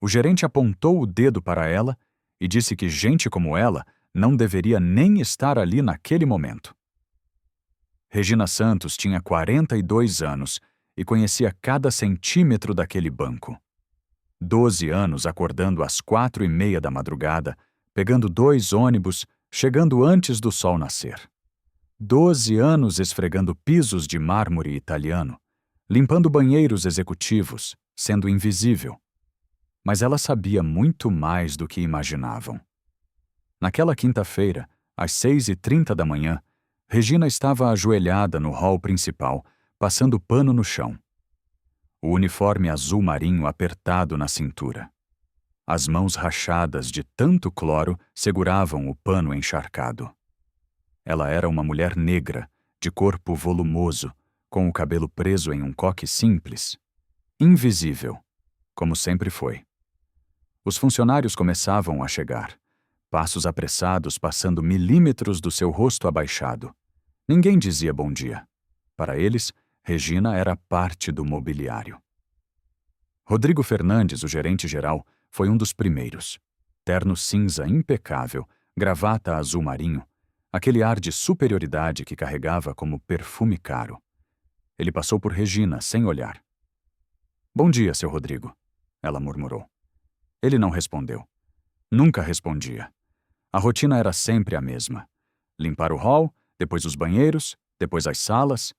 O gerente apontou o dedo para ela e disse que gente como ela não deveria nem estar ali naquele momento. Regina Santos tinha 42 anos e conhecia cada centímetro daquele banco. 12 anos acordando às 4:30 da madrugada, pegando 2 ônibus, chegando antes do sol nascer. 12 anos esfregando pisos de mármore italiano, limpando banheiros executivos, sendo invisível. Mas ela sabia muito mais do que imaginavam. Naquela quinta-feira, às 6:30 da manhã, Regina estava ajoelhada no hall principal, passando pano no chão. O uniforme azul marinho apertado na cintura. As mãos rachadas de tanto cloro seguravam o pano encharcado. Ela era uma mulher negra, de corpo volumoso, com o cabelo preso em um coque simples. Invisível, como sempre foi. Os funcionários começavam a chegar, passos apressados passando milímetros do seu rosto abaixado. Ninguém dizia bom dia. Para eles, Regina era parte do mobiliário. Rodrigo Fernandes, o gerente-geral, foi um dos primeiros. Terno cinza impecável, gravata azul marinho, aquele ar de superioridade que carregava como perfume caro. Ele passou por Regina, sem olhar. "Bom dia, seu Rodrigo", ela murmurou. Ele não respondeu. Nunca respondia. A rotina era sempre a mesma. Limpar o hall, depois os banheiros, depois as salas.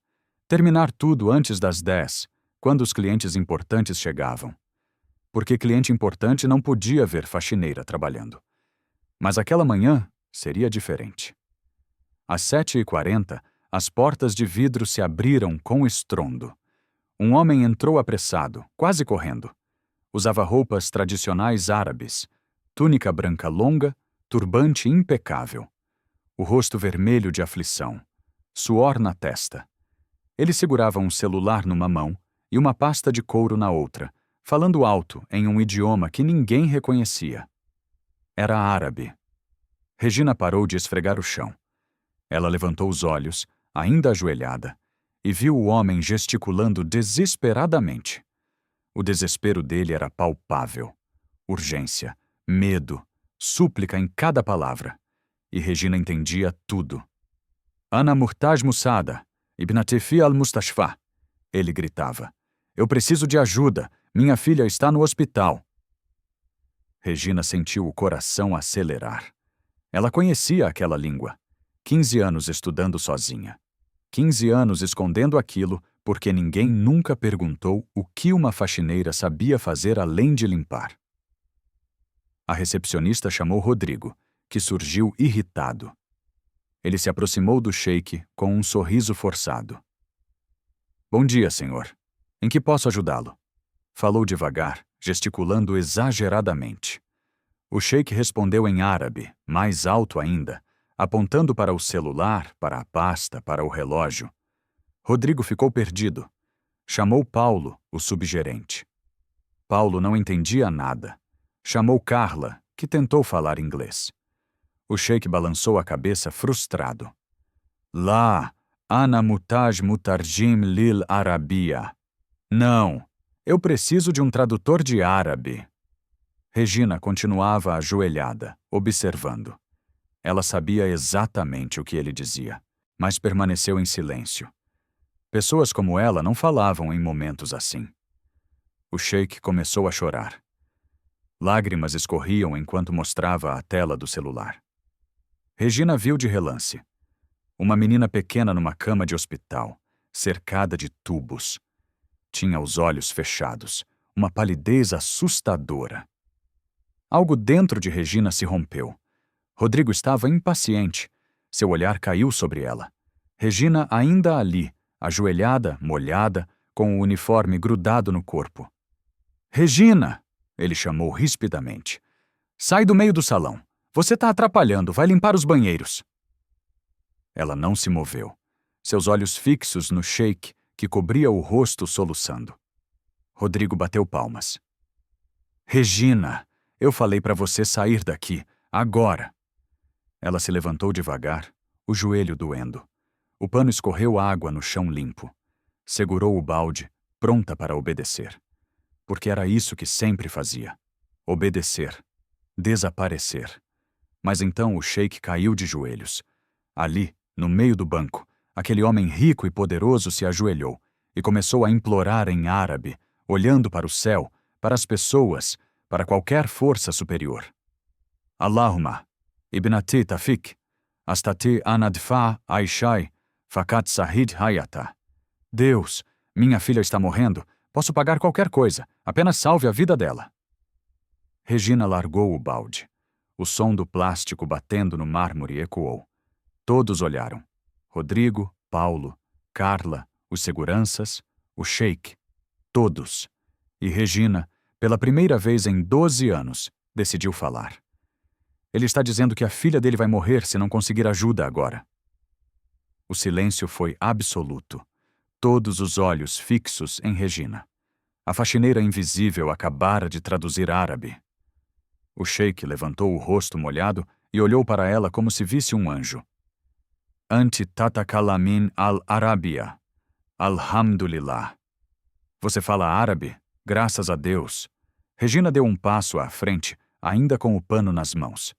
Terminar tudo antes das 10, quando os clientes importantes chegavam. Porque cliente importante não podia ver faxineira trabalhando. Mas aquela manhã seria diferente. Às 7:40, as portas de vidro se abriram com estrondo. Um homem entrou apressado, quase correndo. Usava roupas tradicionais árabes, túnica branca longa, turbante impecável. O rosto vermelho de aflição, suor na testa. Ele segurava um celular numa mão e uma pasta de couro na outra, falando alto em um idioma que ninguém reconhecia. Era árabe. Regina parou de esfregar o chão. Ela levantou os olhos, ainda ajoelhada, e viu o homem gesticulando desesperadamente. O desespero dele era palpável. Urgência, medo, súplica em cada palavra. E Regina entendia tudo. "Ana Murtaj Musada, Ibn Tefi al-Mustashfa", ele gritava. "Eu preciso de ajuda. Minha filha está no hospital." Regina sentiu o coração acelerar. Ela conhecia aquela língua. 15 anos estudando sozinha. 15 anos escondendo aquilo porque ninguém nunca perguntou o que uma faxineira sabia fazer além de limpar. A recepcionista chamou Rodrigo, que surgiu irritado. Ele se aproximou do sheik com um sorriso forçado. "Bom dia, senhor. Em que posso ajudá-lo?" Falou devagar, gesticulando exageradamente. O sheik respondeu em árabe, mais alto ainda, apontando para o celular, para a pasta, para o relógio. Rodrigo ficou perdido. Chamou Paulo, o subgerente. Paulo não entendia nada. Chamou Carla, que tentou falar inglês. O sheik balançou a cabeça frustrado. "Lá, ana mutaj mutarjim lil arabia." "Não, eu preciso de um tradutor de árabe." Regina continuava ajoelhada, observando. Ela sabia exatamente o que ele dizia, mas permaneceu em silêncio. Pessoas como ela não falavam em momentos assim. O sheik começou a chorar. Lágrimas escorriam enquanto mostrava a tela do celular. Regina viu de relance. Uma menina pequena numa cama de hospital, cercada de tubos. Tinha os olhos fechados, uma palidez assustadora. Algo dentro de Regina se rompeu. Rodrigo estava impaciente. Seu olhar caiu sobre ela. Regina ainda ali, ajoelhada, molhada, com o uniforme grudado no corpo. "Regina!" ele chamou rispidamente. "Sai do meio do salão. Você está atrapalhando, vai limpar os banheiros." Ela não se moveu. Seus olhos fixos no sheik, que cobria o rosto soluçando. Rodrigo bateu palmas. "Regina, eu falei para você sair daqui, agora." Ela se levantou devagar, o joelho doendo. O pano escorreu água no chão limpo. Segurou o balde, pronta para obedecer. Porque era isso que sempre fazia. obedecer, desaparecer. Mas então o sheik caiu de joelhos. Ali, no meio do banco, aquele homem rico e poderoso se ajoelhou e começou a implorar em árabe, olhando para o céu, para as pessoas, para qualquer força superior. Allahumma, ibnati tafik, astati anadfa aishai, fakat sahid hayata. Deus, minha filha está morrendo, posso pagar qualquer coisa, apenas salve a vida dela. Regina largou o balde. O som do plástico batendo no mármore ecoou. Todos olharam. Rodrigo, Paulo, Carla, os seguranças, o sheik. Todos. E Regina, pela primeira vez em 12 anos, decidiu falar. Ele está dizendo que a filha dele vai morrer se não conseguir ajuda agora. O silêncio foi absoluto. Todos os olhos fixos em Regina. A faxineira invisível acabara de traduzir árabe. O sheik levantou o rosto molhado e olhou para ela como se visse um anjo. Anti tatakalamin al-Arabia. Alhamdulillah. Você fala árabe? Graças a Deus. Regina deu um passo à frente, ainda com o pano nas mãos.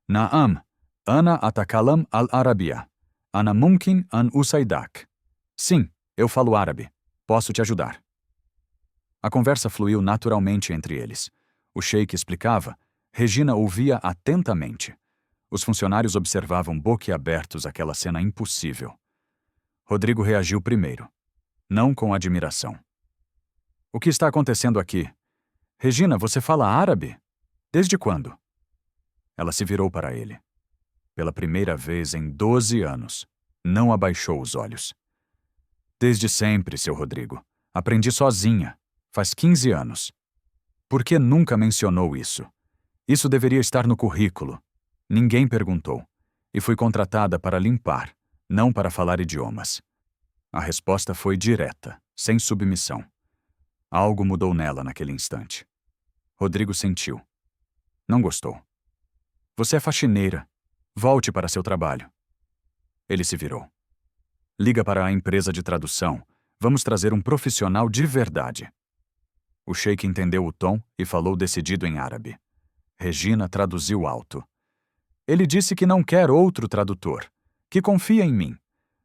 Naam, ana atakalam al-Arabia. Ana mumkin an usaidak. Sim, eu falo árabe. Posso te ajudar. A conversa fluiu naturalmente entre eles. O sheik explicava. Regina ouvia atentamente. Os funcionários observavam boquiabertos aquela cena impossível. Rodrigo reagiu primeiro. Não com admiração. O que está acontecendo aqui? Regina, você fala árabe? Desde quando? Ela se virou para ele. Pela primeira vez em 12 anos, não abaixou os olhos. Desde sempre, seu Rodrigo. Aprendi sozinha. Faz 15 anos. Por que nunca mencionou isso? Isso deveria estar no currículo. Ninguém perguntou. E fui contratada para limpar, não para falar idiomas. A resposta foi direta, sem submissão. Algo mudou nela naquele instante. Rodrigo sentiu. Não gostou. Você é faxineira. Volte para seu trabalho. Ele se virou. Liga para a empresa de tradução. Vamos trazer um profissional de verdade. O sheik entendeu o tom e falou decidido em árabe. Regina traduziu alto. Ele disse que não quer outro tradutor, que confia em mim.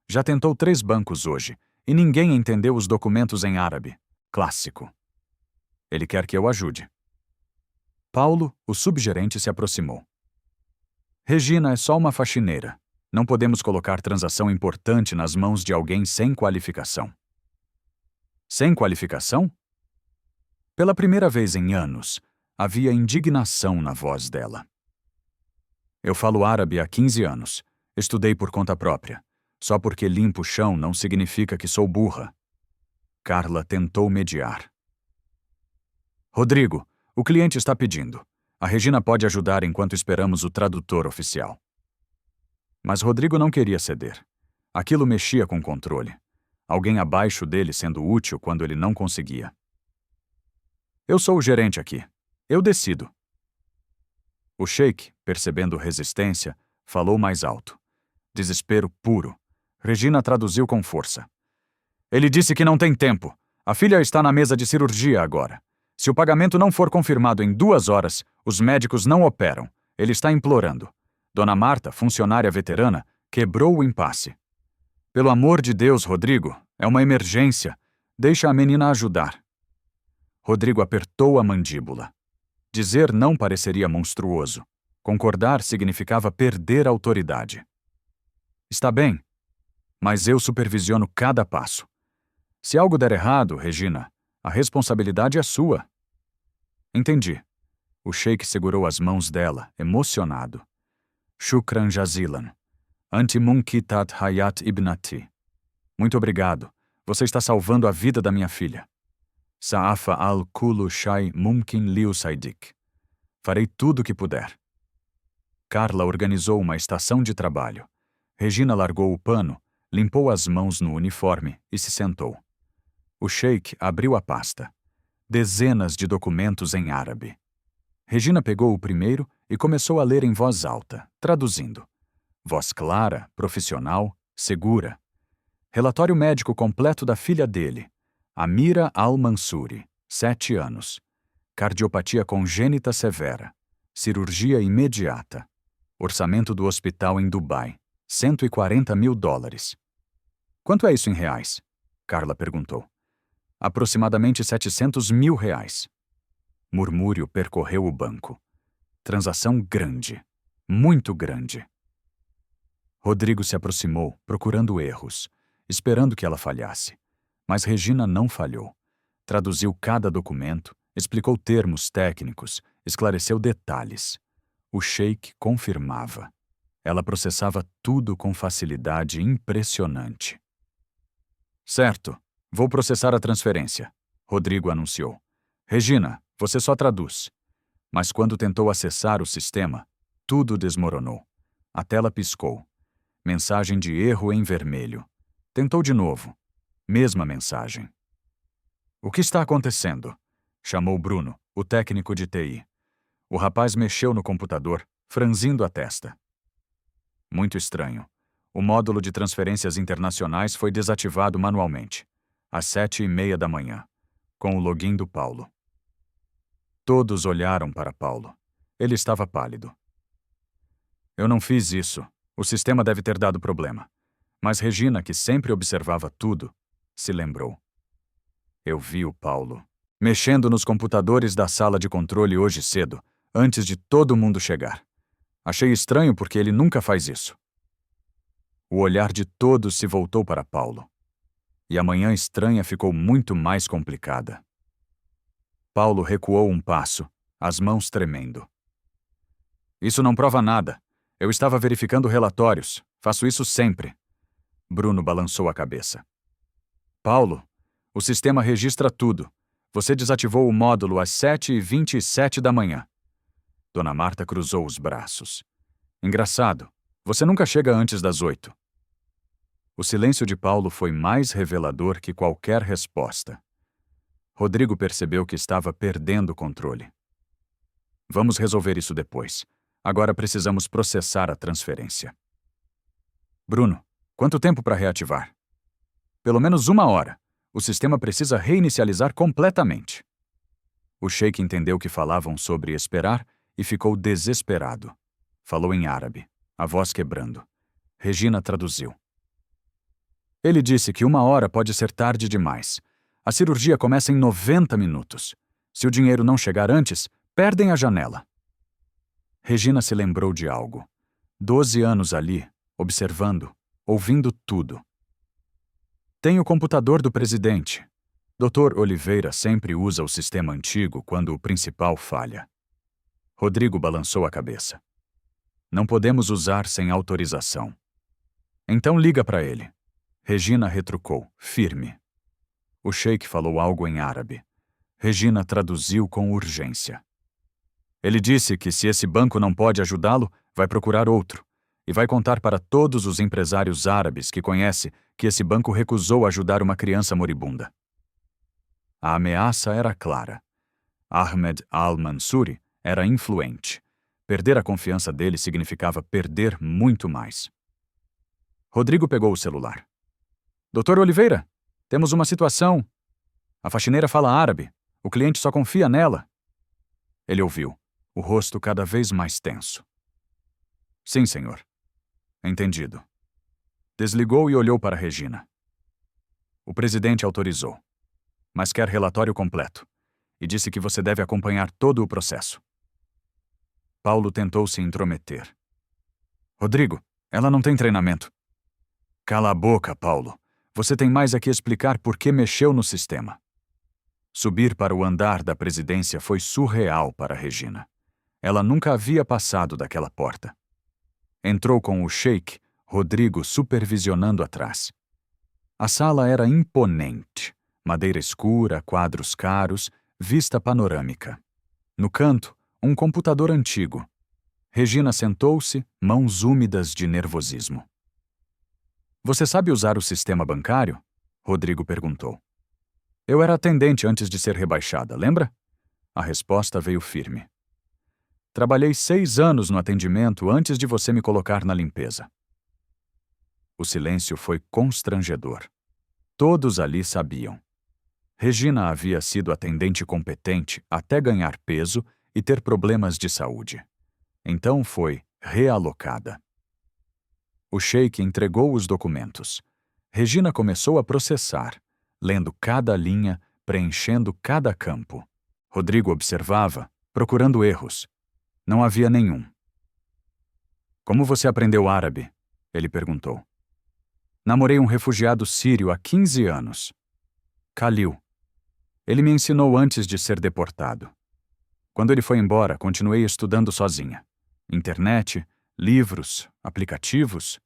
Já tentou 3 bancos hoje, e ninguém entendeu os documentos em árabe. Clássico. Ele quer que eu ajude. Paulo, o subgerente, se aproximou. Regina é só uma faxineira. Não podemos colocar transação importante nas mãos de alguém sem qualificação. Sem qualificação? Pela primeira vez em anos, havia indignação na voz dela. Eu falo árabe há 15 anos. Estudei por conta própria. Só porque limpo o chão não significa que sou burra. Carla tentou mediar. Rodrigo, o cliente está pedindo. A Regina pode ajudar enquanto esperamos o tradutor oficial. Mas Rodrigo não queria ceder. Aquilo mexia com o controle. Alguém abaixo dele sendo útil quando ele não conseguia. Eu sou o gerente aqui. Eu decido. O sheik, percebendo resistência, falou mais alto. Desespero puro. Regina traduziu com força. Ele disse que não tem tempo. A filha está na mesa de cirurgia agora. Se o pagamento não for confirmado em 2 horas, os médicos não operam. Ele está implorando. Dona Marta, funcionária veterana, quebrou o impasse. Pelo amor de Deus, Rodrigo, é uma emergência. Deixa a menina ajudar. Rodrigo apertou a mandíbula. Dizer não pareceria monstruoso. Concordar significava perder a autoridade. Está bem, mas eu supervisiono cada passo. Se algo der errado, Regina, a responsabilidade é sua. Entendi. O sheik segurou as mãos dela, emocionado. Shukran jazilan. Anti munkitat hayat ibnati. Muito obrigado. Você está salvando a vida da minha filha. Sa'afa al-kulu shay mumkin liusaidik. Farei tudo o que puder. Carla organizou uma estação de trabalho. Regina largou o pano, limpou as mãos no uniforme e se sentou. O sheik abriu a pasta. Dezenas de documentos em árabe. Regina pegou o primeiro e começou a ler em voz alta, traduzindo. Voz clara, profissional, segura. Relatório médico completo da filha dele, Amira Al-Mansuri, 7 anos. Cardiopatia congênita severa. Cirurgia imediata. Orçamento do hospital em Dubai. $140.000. Quanto é isso em reais? Carla perguntou. Aproximadamente R$700.000. Murmúrio percorreu o banco. Transação grande. Muito grande. Rodrigo se aproximou, procurando erros, esperando que ela falhasse. Mas Regina não falhou. Traduziu cada documento, explicou termos técnicos, esclareceu detalhes. O sheik confirmava. Ela processava tudo com facilidade impressionante. Certo, vou processar a transferência, Rodrigo anunciou. Regina, você só traduz. Mas quando tentou acessar o sistema, tudo desmoronou. A tela piscou. Mensagem de erro em vermelho. Tentou de novo. Mesma mensagem. O que está acontecendo? Chamou Bruno, o técnico de TI. O rapaz mexeu no computador, franzindo a testa. Muito estranho. O módulo de transferências internacionais foi desativado manualmente, às 7h30 da manhã, com o login do Paulo. Todos olharam para Paulo. Ele estava pálido. Eu não fiz isso. O sistema deve ter dado problema. Mas Regina, que sempre observava tudo, se lembrou. Eu vi o Paulo mexendo nos computadores da sala de controle hoje cedo, antes de todo mundo chegar. Achei estranho porque ele nunca faz isso. O olhar de todos se voltou para Paulo. E a manhã estranha ficou muito mais complicada. Paulo recuou um passo, as mãos tremendo. Isso não prova nada. Eu estava verificando relatórios. Faço isso sempre. Bruno balançou a cabeça. Paulo, o sistema registra tudo. Você desativou o módulo às 7h27 da manhã. Dona Marta cruzou os braços. Engraçado. Você nunca chega antes das 8. O silêncio de Paulo foi mais revelador que qualquer resposta. Rodrigo percebeu que estava perdendo o controle. Vamos resolver isso depois. Agora precisamos processar a transferência. Bruno, quanto tempo para reativar? Pelo menos 1 hora. O sistema precisa reinicializar completamente. O sheik entendeu que falavam sobre esperar e ficou desesperado. Falou em árabe, a voz quebrando. Regina traduziu. Ele disse que 1 hora pode ser tarde demais. A cirurgia começa em 90 minutos. Se o dinheiro não chegar antes, perdem a janela. Regina se lembrou de algo. 12 anos ali, observando, ouvindo tudo. Tem o computador do presidente. Dr. Oliveira sempre usa o sistema antigo quando o principal falha. Rodrigo balançou a cabeça. Não podemos usar sem autorização. Então liga para ele. Regina retrucou, firme. O sheik falou algo em árabe. Regina traduziu com urgência. Ele disse que se esse banco não pode ajudá-lo, vai procurar outro. E vai contar para todos os empresários árabes que conhece que esse banco recusou ajudar uma criança moribunda. A ameaça era clara. Ahmed al-Mansuri era influente. Perder a confiança dele significava perder muito mais. Rodrigo pegou o celular. Doutor Oliveira, temos uma situação. A faxineira fala árabe. O cliente só confia nela. Ele ouviu, o rosto cada vez mais tenso. Sim, senhor. Entendido. Desligou e olhou para Regina. O presidente autorizou, mas quer relatório completo, e disse que você deve acompanhar todo o processo. Paulo tentou se intrometer. Rodrigo, ela não tem treinamento. Cala a boca, Paulo. Você tem mais a que explicar por que mexeu no sistema. Subir para o andar da presidência foi surreal para Regina. Ela nunca havia passado daquela porta. Entrou com o sheik, Rodrigo supervisionando atrás. A sala era imponente. Madeira escura, quadros caros, vista panorâmica. No canto, um computador antigo. Regina sentou-se, mãos úmidas de nervosismo. Você sabe usar o sistema bancário? Rodrigo perguntou. Eu era atendente antes de ser rebaixada, lembra? A resposta veio firme. Trabalhei 6 anos no atendimento antes de você me colocar na limpeza. O silêncio foi constrangedor. Todos ali sabiam. Regina havia sido atendente competente até ganhar peso e ter problemas de saúde. Então foi realocada. O sheik entregou os documentos. Regina começou a processar, lendo cada linha, preenchendo cada campo. Rodrigo observava, procurando erros. Não havia nenhum. Como você aprendeu árabe? Ele perguntou. Namorei um refugiado sírio há 15 anos. Khalil. Ele me ensinou antes de ser deportado. Quando ele foi embora, continuei estudando sozinha. Internet, livros, aplicativos.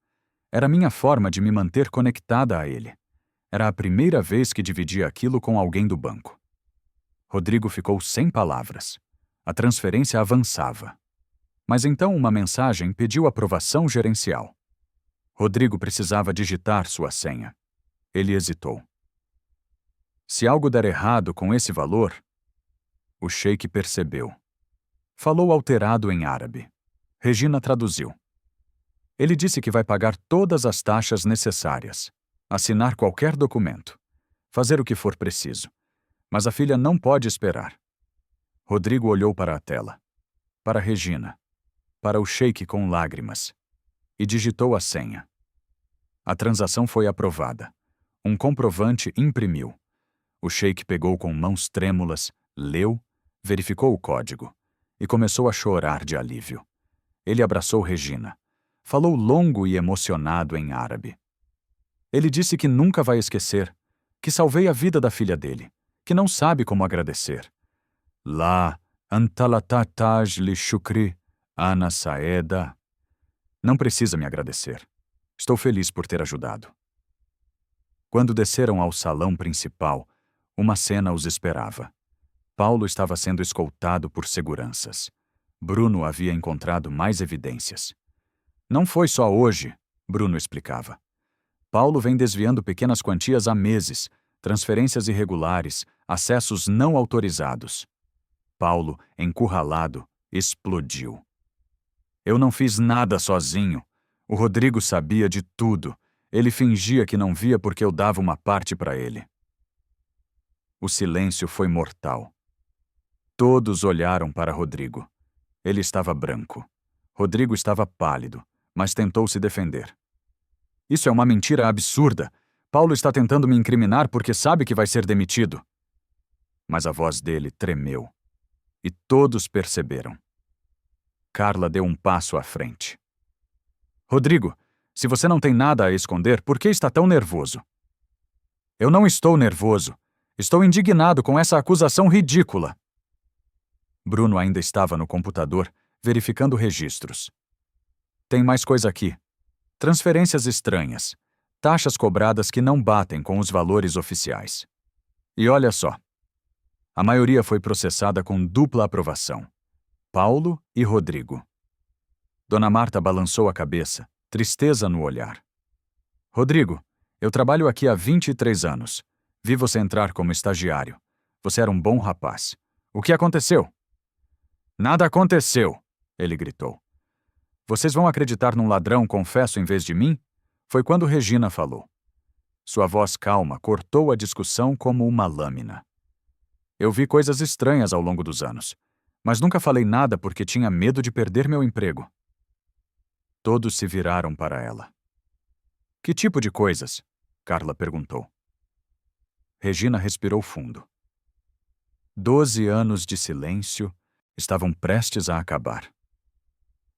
Era a minha forma de me manter conectada a ele. Era a primeira vez que dividia aquilo com alguém do banco. Rodrigo ficou sem palavras. A transferência avançava. Mas então uma mensagem pediu aprovação gerencial. Rodrigo precisava digitar sua senha. Ele hesitou. Se algo der errado com esse valor... O sheik percebeu. Falou alterado em árabe. Regina traduziu. Ele disse que vai pagar todas as taxas necessárias, assinar qualquer documento, fazer o que for preciso. Mas a filha não pode esperar. Rodrigo olhou para a tela, para Regina, para o sheik com lágrimas, e digitou a senha. A transação foi aprovada. Um comprovante imprimiu. O sheik pegou com mãos trêmulas, leu, verificou o código e começou a chorar de alívio. Ele abraçou Regina. Falou longo e emocionado em árabe. Ele disse que nunca vai esquecer, que salvei a vida da filha dele, que não sabe como agradecer. La antalataj li shukri ana saeda. Não precisa me agradecer. Estou feliz por ter ajudado. Quando desceram ao salão principal, uma cena os esperava. Paulo estava sendo escoltado por seguranças. Bruno havia encontrado mais evidências. Não foi só hoje, Bruno explicava. Paulo vem desviando pequenas quantias há meses, transferências irregulares, acessos não autorizados. Paulo, encurralado, explodiu. Eu não fiz nada sozinho. O Rodrigo sabia de tudo. Ele fingia que não via porque eu dava uma parte para ele. O silêncio foi mortal. Todos olharam para Rodrigo. Ele estava branco. Rodrigo estava pálido, mas tentou se defender. Isso é uma mentira absurda. Paulo está tentando me incriminar porque sabe que vai ser demitido. Mas a voz dele tremeu. E todos perceberam. Carla deu um passo à frente. Rodrigo, se você não tem nada a esconder, por que está tão nervoso? Eu não estou nervoso. Estou indignado com essa acusação ridícula. Bruno ainda estava no computador, verificando registros. Tem mais coisa aqui. Transferências estranhas. Taxas cobradas que não batem com os valores oficiais. E olha só. A maioria foi processada com dupla aprovação. Paulo e Rodrigo. Dona Marta balançou a cabeça, tristeza no olhar. Rodrigo, eu trabalho aqui há 23 anos. Vi você entrar como estagiário. Você era um bom rapaz. O que aconteceu? Nada aconteceu, ele gritou. Vocês vão acreditar num ladrão confesso em vez de mim? Foi quando Regina falou. Sua voz calma cortou a discussão como uma lâmina. Eu vi coisas estranhas ao longo dos anos, mas nunca falei nada porque tinha medo de perder meu emprego. Todos se viraram para ela. Que tipo de coisas? Carla perguntou. Regina respirou fundo. 12 anos de silêncio estavam prestes a acabar.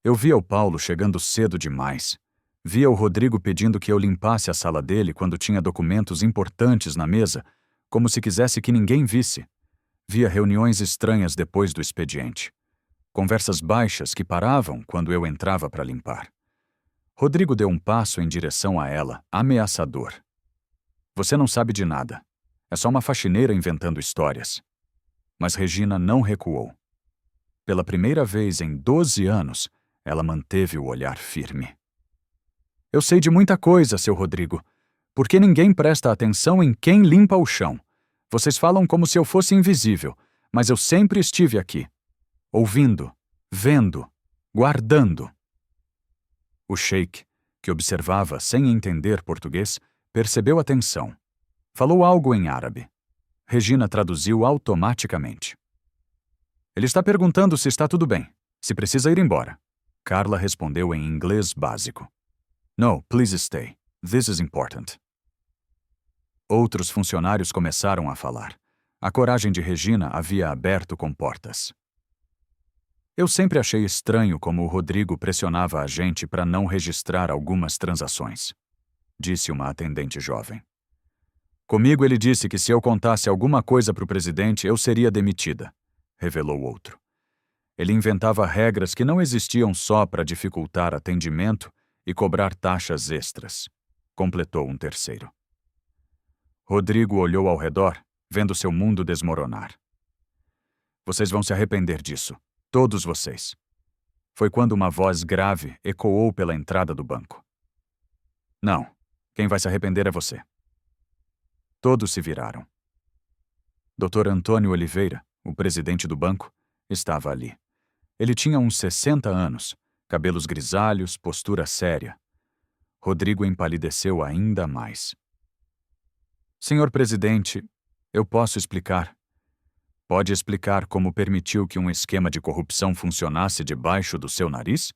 Eu via o Paulo chegando cedo demais. Via o Rodrigo pedindo que eu limpasse a sala dele quando tinha documentos importantes na mesa, como se quisesse que ninguém visse. Via reuniões estranhas depois do expediente. Conversas baixas que paravam quando eu entrava para limpar. Rodrigo deu um passo em direção a ela, ameaçador. Você não sabe de nada. É só uma faxineira inventando histórias. Mas Regina não recuou. Pela primeira vez em 12 anos, ela manteve o olhar firme. Eu sei de muita coisa, seu Rodrigo. Por que ninguém presta atenção em quem limpa o chão? Vocês falam como se eu fosse invisível, mas eu sempre estive aqui. Ouvindo, vendo, guardando. O sheik, que observava sem entender português, percebeu a tensão. Falou algo em árabe. Regina traduziu automaticamente. Ele está perguntando se está tudo bem, se precisa ir embora. Carla respondeu em inglês básico. No, please stay. This is important. Outros funcionários começaram a falar. A coragem de Regina havia aberto comportas. Eu sempre achei estranho como o Rodrigo pressionava a gente para não registrar algumas transações, disse uma atendente jovem. Comigo ele disse que se eu contasse alguma coisa para o presidente, eu seria demitida, revelou outro. Ele inventava regras que não existiam só para dificultar atendimento e cobrar taxas extras, completou um terceiro. Rodrigo olhou ao redor, vendo seu mundo desmoronar. Vocês vão se arrepender disso, todos vocês. Foi quando uma voz grave ecoou pela entrada do banco. Não, quem vai se arrepender é você. Todos se viraram. Dr. Antônio Oliveira, o presidente do banco, estava ali. Ele tinha uns 60 anos, cabelos grisalhos, postura séria. Rodrigo empalideceu ainda mais. Senhor presidente, eu posso explicar. Pode explicar como permitiu que um esquema de corrupção funcionasse debaixo do seu nariz?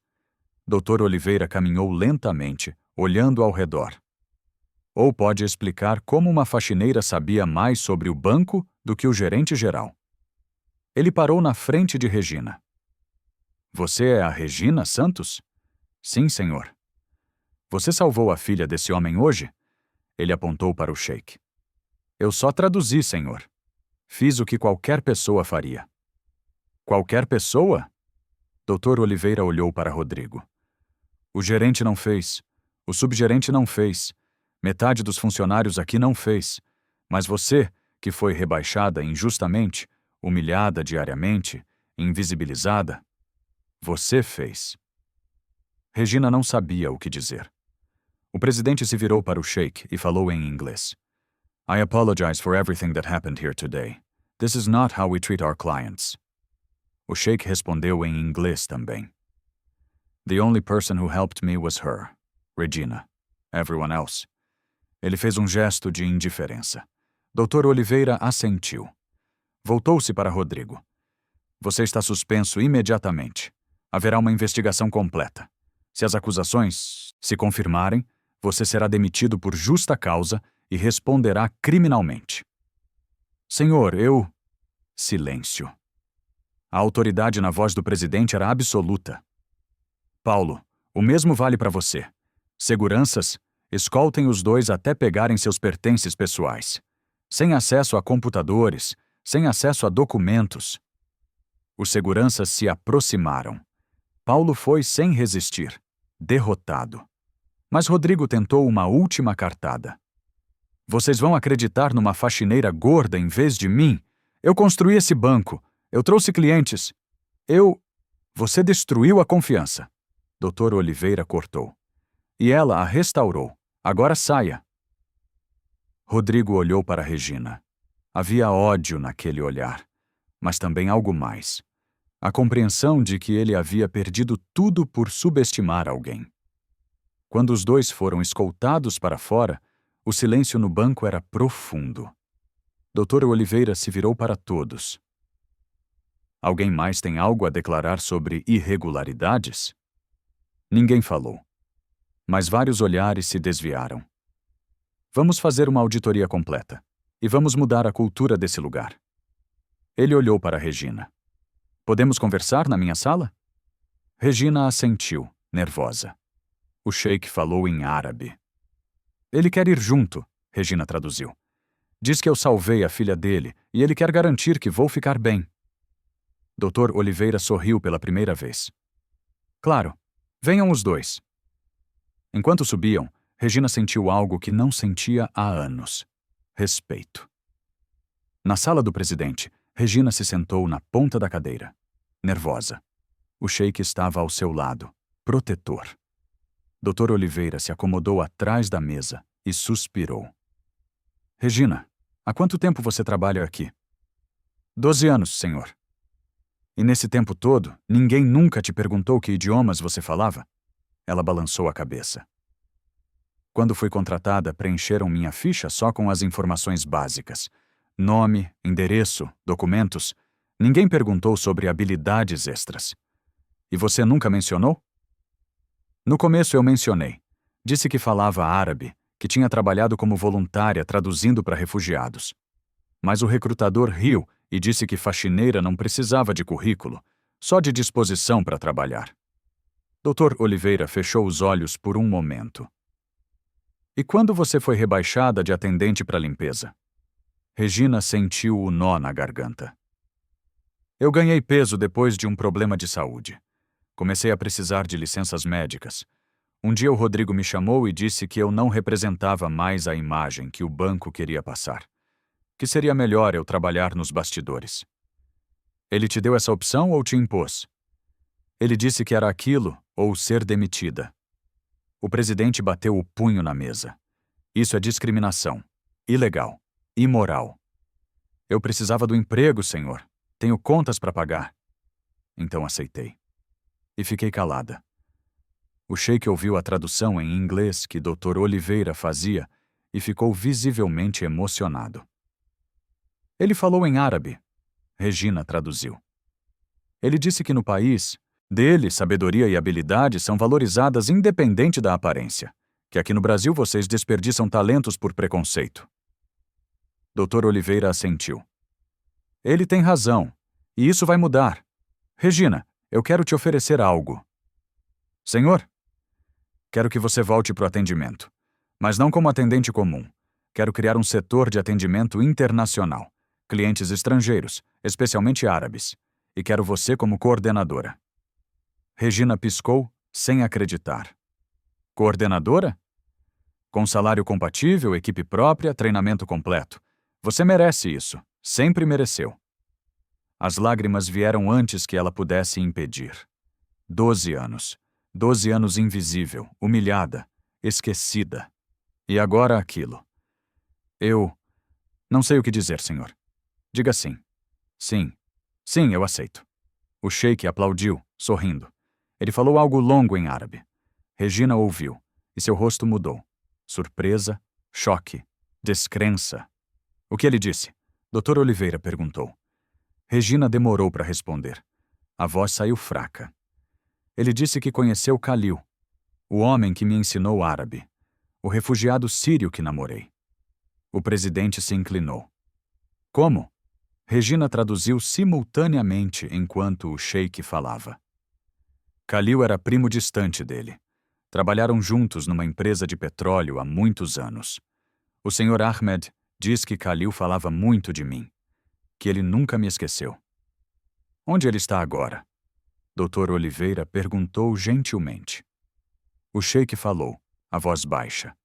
Dr. Oliveira caminhou lentamente, olhando ao redor. Ou pode explicar como uma faxineira sabia mais sobre o banco do que o gerente geral. Ele parou na frente de Regina. Você é a Regina Santos? Sim, senhor. Você salvou a filha desse homem hoje? Ele apontou para o sheik. Eu só traduzi, senhor. Fiz o que qualquer pessoa faria. Qualquer pessoa? Dr. Oliveira olhou para Rodrigo. O gerente não fez. O subgerente não fez. Metade dos funcionários aqui não fez. Mas você, que foi rebaixada injustamente, humilhada diariamente, invisibilizada, você fez. Regina não sabia o que dizer. O presidente se virou para o sheik e falou em inglês. I apologize for everything that happened here today. This is not how we treat our clients. O sheik respondeu em inglês também. The only person who helped me was her, Regina. Everyone else. Ele fez um gesto de indiferença. Dr. Oliveira assentiu. Voltou-se para Rodrigo. Você está suspenso imediatamente. Haverá uma investigação completa. Se as acusações se confirmarem, você será demitido por justa causa e responderá criminalmente. Senhor, eu... Silêncio. A autoridade na voz do presidente era absoluta. Paulo, o mesmo vale para você. Seguranças, escoltem os dois até pegarem seus pertences pessoais. Sem acesso a computadores, sem acesso a documentos. Os seguranças se aproximaram. Paulo foi sem resistir, derrotado. Mas Rodrigo tentou uma última cartada. Vocês vão acreditar numa faxineira gorda em vez de mim? Eu construí esse banco. Eu trouxe clientes. Você destruiu a confiança. Dr. Oliveira cortou. E ela a restaurou. Agora saia. Rodrigo olhou para Regina. Havia ódio naquele olhar, mas também algo mais. A compreensão de que ele havia perdido tudo por subestimar alguém. Quando os dois foram escoltados para fora, o silêncio no banco era profundo. Dr. Oliveira se virou para todos. Alguém mais tem algo a declarar sobre irregularidades? Ninguém falou. Mas vários olhares se desviaram. Vamos fazer uma auditoria completa. E vamos mudar a cultura desse lugar. Ele olhou para Regina. Podemos conversar na minha sala? Regina assentiu, nervosa. O sheik falou em árabe. Ele quer ir junto, Regina traduziu. Diz que eu salvei a filha dele e ele quer garantir que vou ficar bem. Dr. Oliveira sorriu pela primeira vez. Claro, venham os dois. Enquanto subiam, Regina sentiu algo que não sentia há anos. Respeito. Na sala do presidente, Regina se sentou na ponta da cadeira, nervosa. O sheik estava ao seu lado, protetor. Dr. Oliveira se acomodou atrás da mesa e suspirou. Regina, há quanto tempo você trabalha aqui? 12 anos, senhor. E nesse tempo todo, ninguém nunca te perguntou que idiomas você falava? Ela balançou a cabeça. Quando fui contratada, preencheram minha ficha só com as informações básicas. Nome, endereço, documentos. Ninguém perguntou sobre habilidades extras. E você nunca mencionou? No começo eu mencionei. Disse que falava árabe, que tinha trabalhado como voluntária traduzindo para refugiados. Mas o recrutador riu e disse que faxineira não precisava de currículo, só de disposição para trabalhar. Dr. Oliveira fechou os olhos por um momento. E quando você foi rebaixada de atendente para limpeza? Regina sentiu o nó na garganta. Eu ganhei peso depois de um problema de saúde. Comecei a precisar de licenças médicas. Um dia o Rodrigo me chamou e disse que eu não representava mais a imagem que o banco queria passar. Que seria melhor eu trabalhar nos bastidores. Ele te deu essa opção ou te impôs? Ele disse que era aquilo ou ser demitida. O presidente bateu o punho na mesa. Isso é discriminação. Ilegal. Imoral. Eu precisava do emprego, senhor. Tenho contas para pagar. Então aceitei. E fiquei calada. O sheik ouviu a tradução em inglês que Dr. Oliveira fazia e ficou visivelmente emocionado. Ele falou em árabe. Regina traduziu. Ele disse que no país dele, sabedoria e habilidade são valorizadas independente da aparência, que aqui no Brasil vocês desperdiçam talentos por preconceito. Dr. Oliveira assentiu. Ele tem razão, e isso vai mudar. Regina, eu quero te oferecer algo. Senhor? Quero que você volte para o atendimento, mas não como atendente comum. Quero criar um setor de atendimento internacional, clientes estrangeiros, especialmente árabes, e quero você como coordenadora. Regina piscou, sem acreditar. Coordenadora? Com salário compatível, equipe própria, treinamento completo. Você merece isso. Sempre mereceu. As lágrimas vieram antes que ela pudesse impedir. 12 anos. 12 anos invisível, humilhada, esquecida. E agora aquilo. Eu não sei o que dizer, senhor. Diga sim. Sim. Sim, eu aceito. O sheik aplaudiu, sorrindo. Ele falou algo longo em árabe. Regina ouviu, e seu rosto mudou. Surpresa, choque, descrença. O que ele disse? Dr. Oliveira perguntou. Regina demorou para responder. A voz saiu fraca. Ele disse que conheceu Khalil, o homem que me ensinou árabe, o refugiado sírio que namorei. O presidente se inclinou. Como? Regina traduziu simultaneamente enquanto o sheik falava. Khalil era primo distante dele. Trabalharam juntos numa empresa de petróleo há muitos anos. O Sr. Ahmed diz que Khalil falava muito de mim, que ele nunca me esqueceu. Onde ele está agora? Dr. Oliveira perguntou gentilmente. O sheik falou, a voz baixa.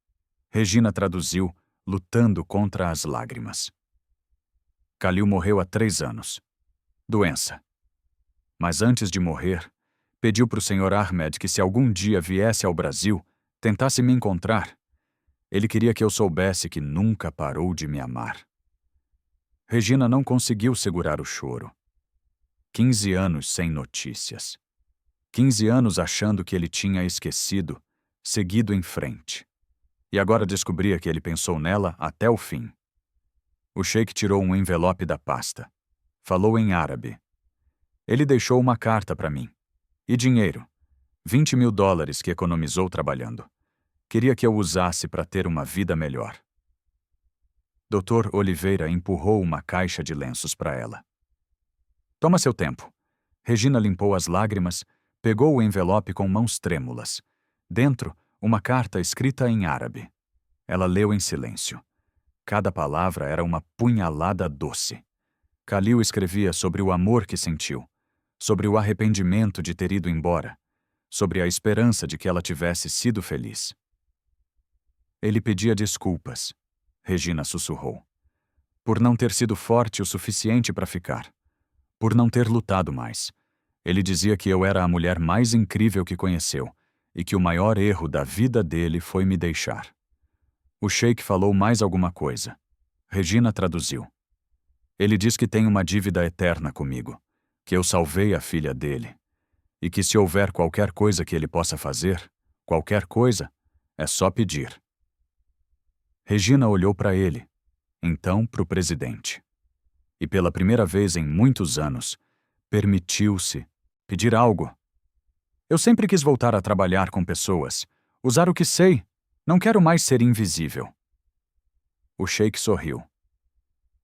Regina traduziu, lutando contra as lágrimas. Khalil morreu há 3 anos. Doença. Mas antes de morrer, pediu para o Sr. Ahmed que se algum dia viesse ao Brasil, tentasse me encontrar. Ele queria que eu soubesse que nunca parou de me amar. Regina não conseguiu segurar o choro. 15 anos sem notícias. 15 anos achando que ele tinha esquecido, seguido em frente. E agora descobria que ele pensou nela até o fim. O sheik tirou um envelope da pasta. Falou em árabe. Ele deixou uma carta para mim. E dinheiro. $20.000 que economizou trabalhando. Queria que eu usasse para ter uma vida melhor. Dr. Oliveira empurrou uma caixa de lenços para ela. Toma seu tempo. Regina limpou as lágrimas, pegou o envelope com mãos trêmulas. Dentro, uma carta escrita em árabe. Ela leu em silêncio. Cada palavra era uma punhalada doce. Khalil escrevia sobre o amor que sentiu, sobre o arrependimento de ter ido embora, sobre a esperança de que ela tivesse sido feliz. Ele pedia desculpas, Regina sussurrou, por não ter sido forte o suficiente para ficar, por não ter lutado mais. Ele dizia que eu era a mulher mais incrível que conheceu e que o maior erro da vida dele foi me deixar. O sheik falou mais alguma coisa. Regina traduziu. Ele diz que tem uma dívida eterna comigo, que eu salvei a filha dele, e que se houver qualquer coisa que ele possa fazer, qualquer coisa, é só pedir. Regina olhou para ele, então para o presidente. E pela primeira vez em muitos anos, permitiu-se pedir algo. Eu sempre quis voltar a trabalhar com pessoas, usar o que sei. Não quero mais ser invisível. O sheik sorriu.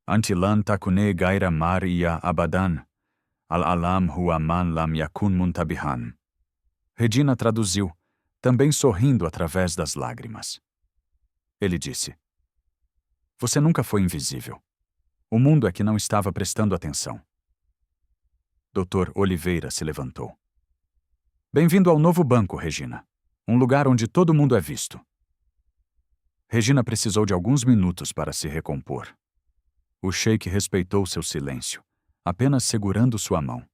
Antilan takune gaira mar ya abadan. Al-alam huaman lam yakun muntabihan. Regina traduziu, também sorrindo através das lágrimas. Ele disse: Você nunca foi invisível. O mundo é que não estava prestando atenção. Dr. Oliveira se levantou. Bem-vindo ao novo banco, Regina. Um lugar onde todo mundo é visto. Regina precisou de alguns minutos para se recompor. O sheik respeitou seu silêncio, apenas segurando sua mão.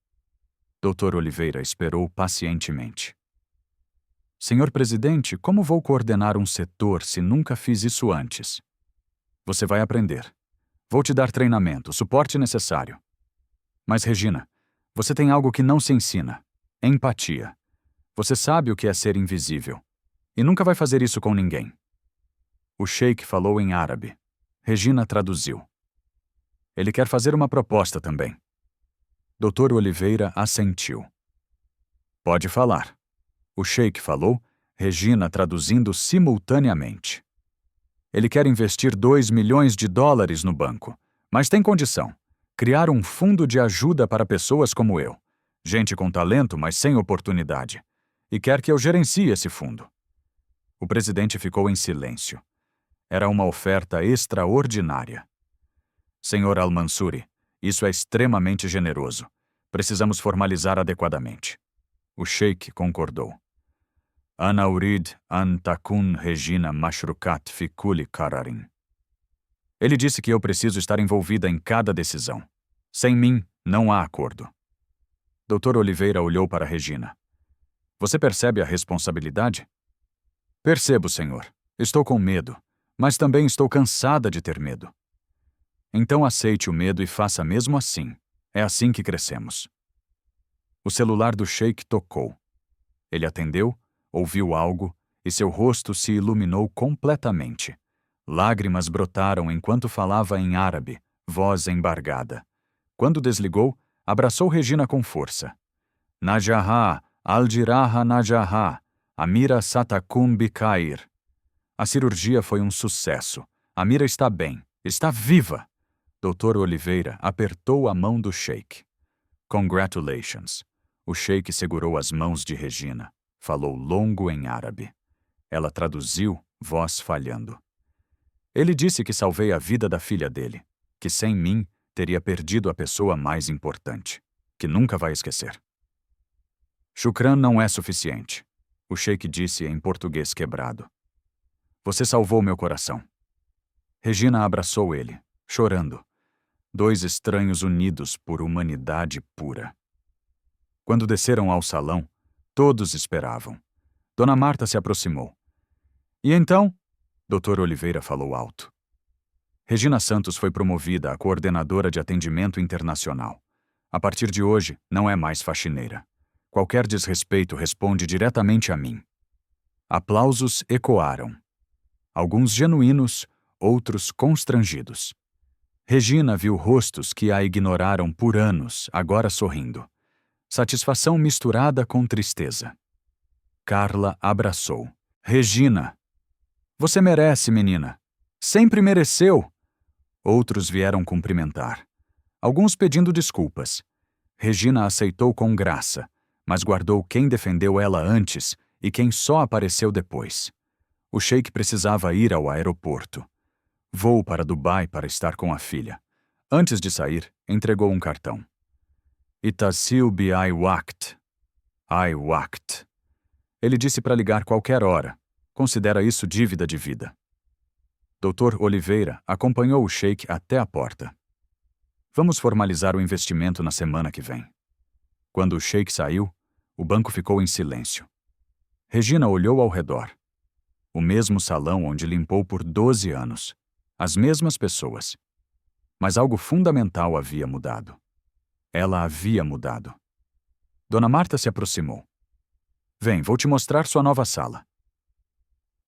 Dr. Oliveira esperou pacientemente. Senhor presidente, como vou coordenar um setor se nunca fiz isso antes? Você vai aprender. Vou te dar treinamento, o suporte necessário. Mas, Regina, você tem algo que não se ensina: empatia. Você sabe o que é ser invisível. E nunca vai fazer isso com ninguém. O sheik falou em árabe. Regina traduziu. Ele quer fazer uma proposta também. Dr. Oliveira assentiu. Pode falar. O sheik falou, Regina traduzindo simultaneamente. Ele quer investir $2 milhões no banco, mas tem condição: criar um fundo de ajuda para pessoas como eu, gente com talento, mas sem oportunidade, e quer que eu gerencie esse fundo. O presidente ficou em silêncio. Era uma oferta extraordinária. Senhor Al-Mansuri, isso é extremamente generoso. Precisamos formalizar adequadamente. O sheik concordou. Ana urid an takun Regina mashrukat fi kulli qararin. Ele disse que eu preciso estar envolvida em cada decisão. Sem mim, não há acordo. Dr. Oliveira olhou para Regina. Você percebe a responsabilidade? Percebo, senhor. Estou com medo, mas também estou cansada de ter medo. Então aceite o medo e faça mesmo assim. É assim que crescemos. O celular do sheik tocou. Ele atendeu, ouviu algo e seu rosto se iluminou completamente. Lágrimas brotaram enquanto falava em árabe, voz embargada. Quando desligou, abraçou Regina com força. Najahá, al-Jiraha Najahá, Amira Satakum Bikair. A cirurgia foi um sucesso. Amira está bem, está viva. Dr. Oliveira apertou a mão do sheik. Congratulations. O sheik segurou as mãos de Regina. Falou longo em árabe. Ela traduziu, voz falhando. Ele disse que salvei a vida da filha dele, que sem mim teria perdido a pessoa mais importante, que nunca vai esquecer. Shukran não é suficiente, o sheik disse em português quebrado. Você salvou meu coração. Regina abraçou ele, chorando. Dois estranhos unidos por humanidade pura. Quando desceram ao salão, todos esperavam. Dona Marta se aproximou. E então? Dr. Oliveira falou alto. Regina Santos foi promovida a coordenadora de atendimento internacional. A partir de hoje, não é mais faxineira. Qualquer desrespeito responde diretamente a mim. Aplausos ecoaram. Alguns genuínos, outros constrangidos. Regina viu rostos que a ignoraram por anos, agora sorrindo. Satisfação misturada com tristeza. Carla abraçou. Regina! Você merece, menina. Sempre mereceu! Outros vieram cumprimentar. Alguns pedindo desculpas. Regina aceitou com graça, mas guardou quem defendeu ela antes e quem só apareceu depois. O sheik precisava ir ao aeroporto. Voo para Dubai para estar com a filha. Antes de sair, entregou um cartão. Itasil bi ai waqt. Ai waqt. Ele disse para ligar qualquer hora. Considera isso dívida de vida. Dr. Oliveira acompanhou o sheik até a porta. Vamos formalizar o investimento na semana que vem. Quando o sheik saiu, o banco ficou em silêncio. Regina olhou ao redor. O mesmo salão onde limpou por 12 anos. As mesmas pessoas. Mas algo fundamental havia mudado. Ela havia mudado. Dona Marta se aproximou. Vem, vou te mostrar sua nova sala.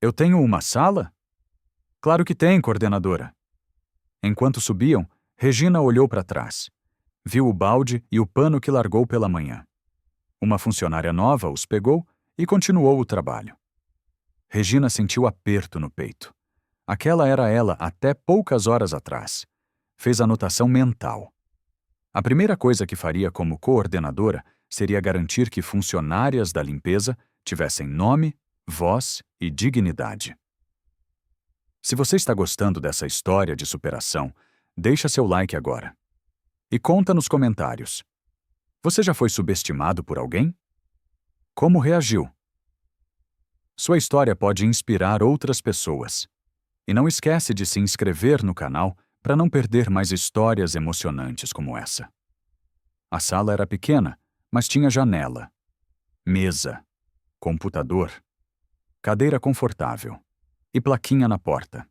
Eu tenho uma sala? Claro que tem, coordenadora. Enquanto subiam, Regina olhou para trás. Viu o balde e o pano que largou pela manhã. Uma funcionária nova os pegou e continuou o trabalho. Regina sentiu aperto no peito. Aquela era ela até poucas horas atrás. Fez anotação mental. A primeira coisa que faria como coordenadora seria garantir que funcionárias da limpeza tivessem nome, voz e dignidade. Se você está gostando dessa história de superação, deixa seu like agora. E conta nos comentários. Você já foi subestimado por alguém? Como reagiu? Sua história pode inspirar outras pessoas. E não esquece de se inscrever no canal para não perder mais histórias emocionantes como essa. A sala era pequena, mas tinha janela, mesa, computador, cadeira confortável e plaquinha na porta.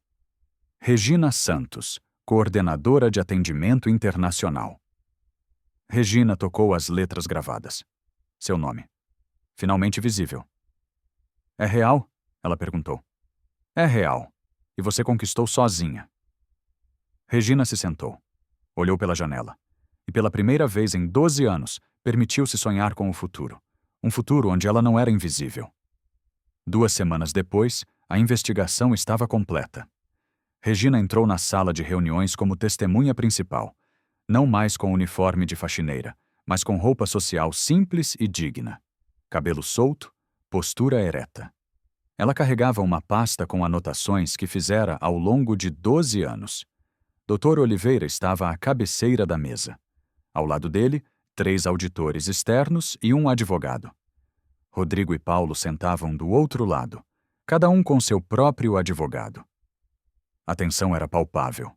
Regina Santos, coordenadora de atendimento internacional. Regina tocou as letras gravadas. Seu nome. Finalmente visível. É real? Ela perguntou. É real. E você conquistou sozinha. Regina se sentou. Olhou pela janela. E pela primeira vez em 12 anos, permitiu-se sonhar com o futuro. Um futuro onde ela não era invisível. 2 semanas depois, a investigação estava completa. Regina entrou na sala de reuniões como testemunha principal, não mais com uniforme de faxineira, mas com roupa social simples e digna. Cabelo solto, postura ereta. Ela carregava uma pasta com anotações que fizera ao longo de 12 anos. Dr. Oliveira estava à cabeceira da mesa. Ao lado dele, 3 auditores externos e um advogado. Rodrigo e Paulo sentavam do outro lado, cada um com seu próprio advogado. A tensão era palpável.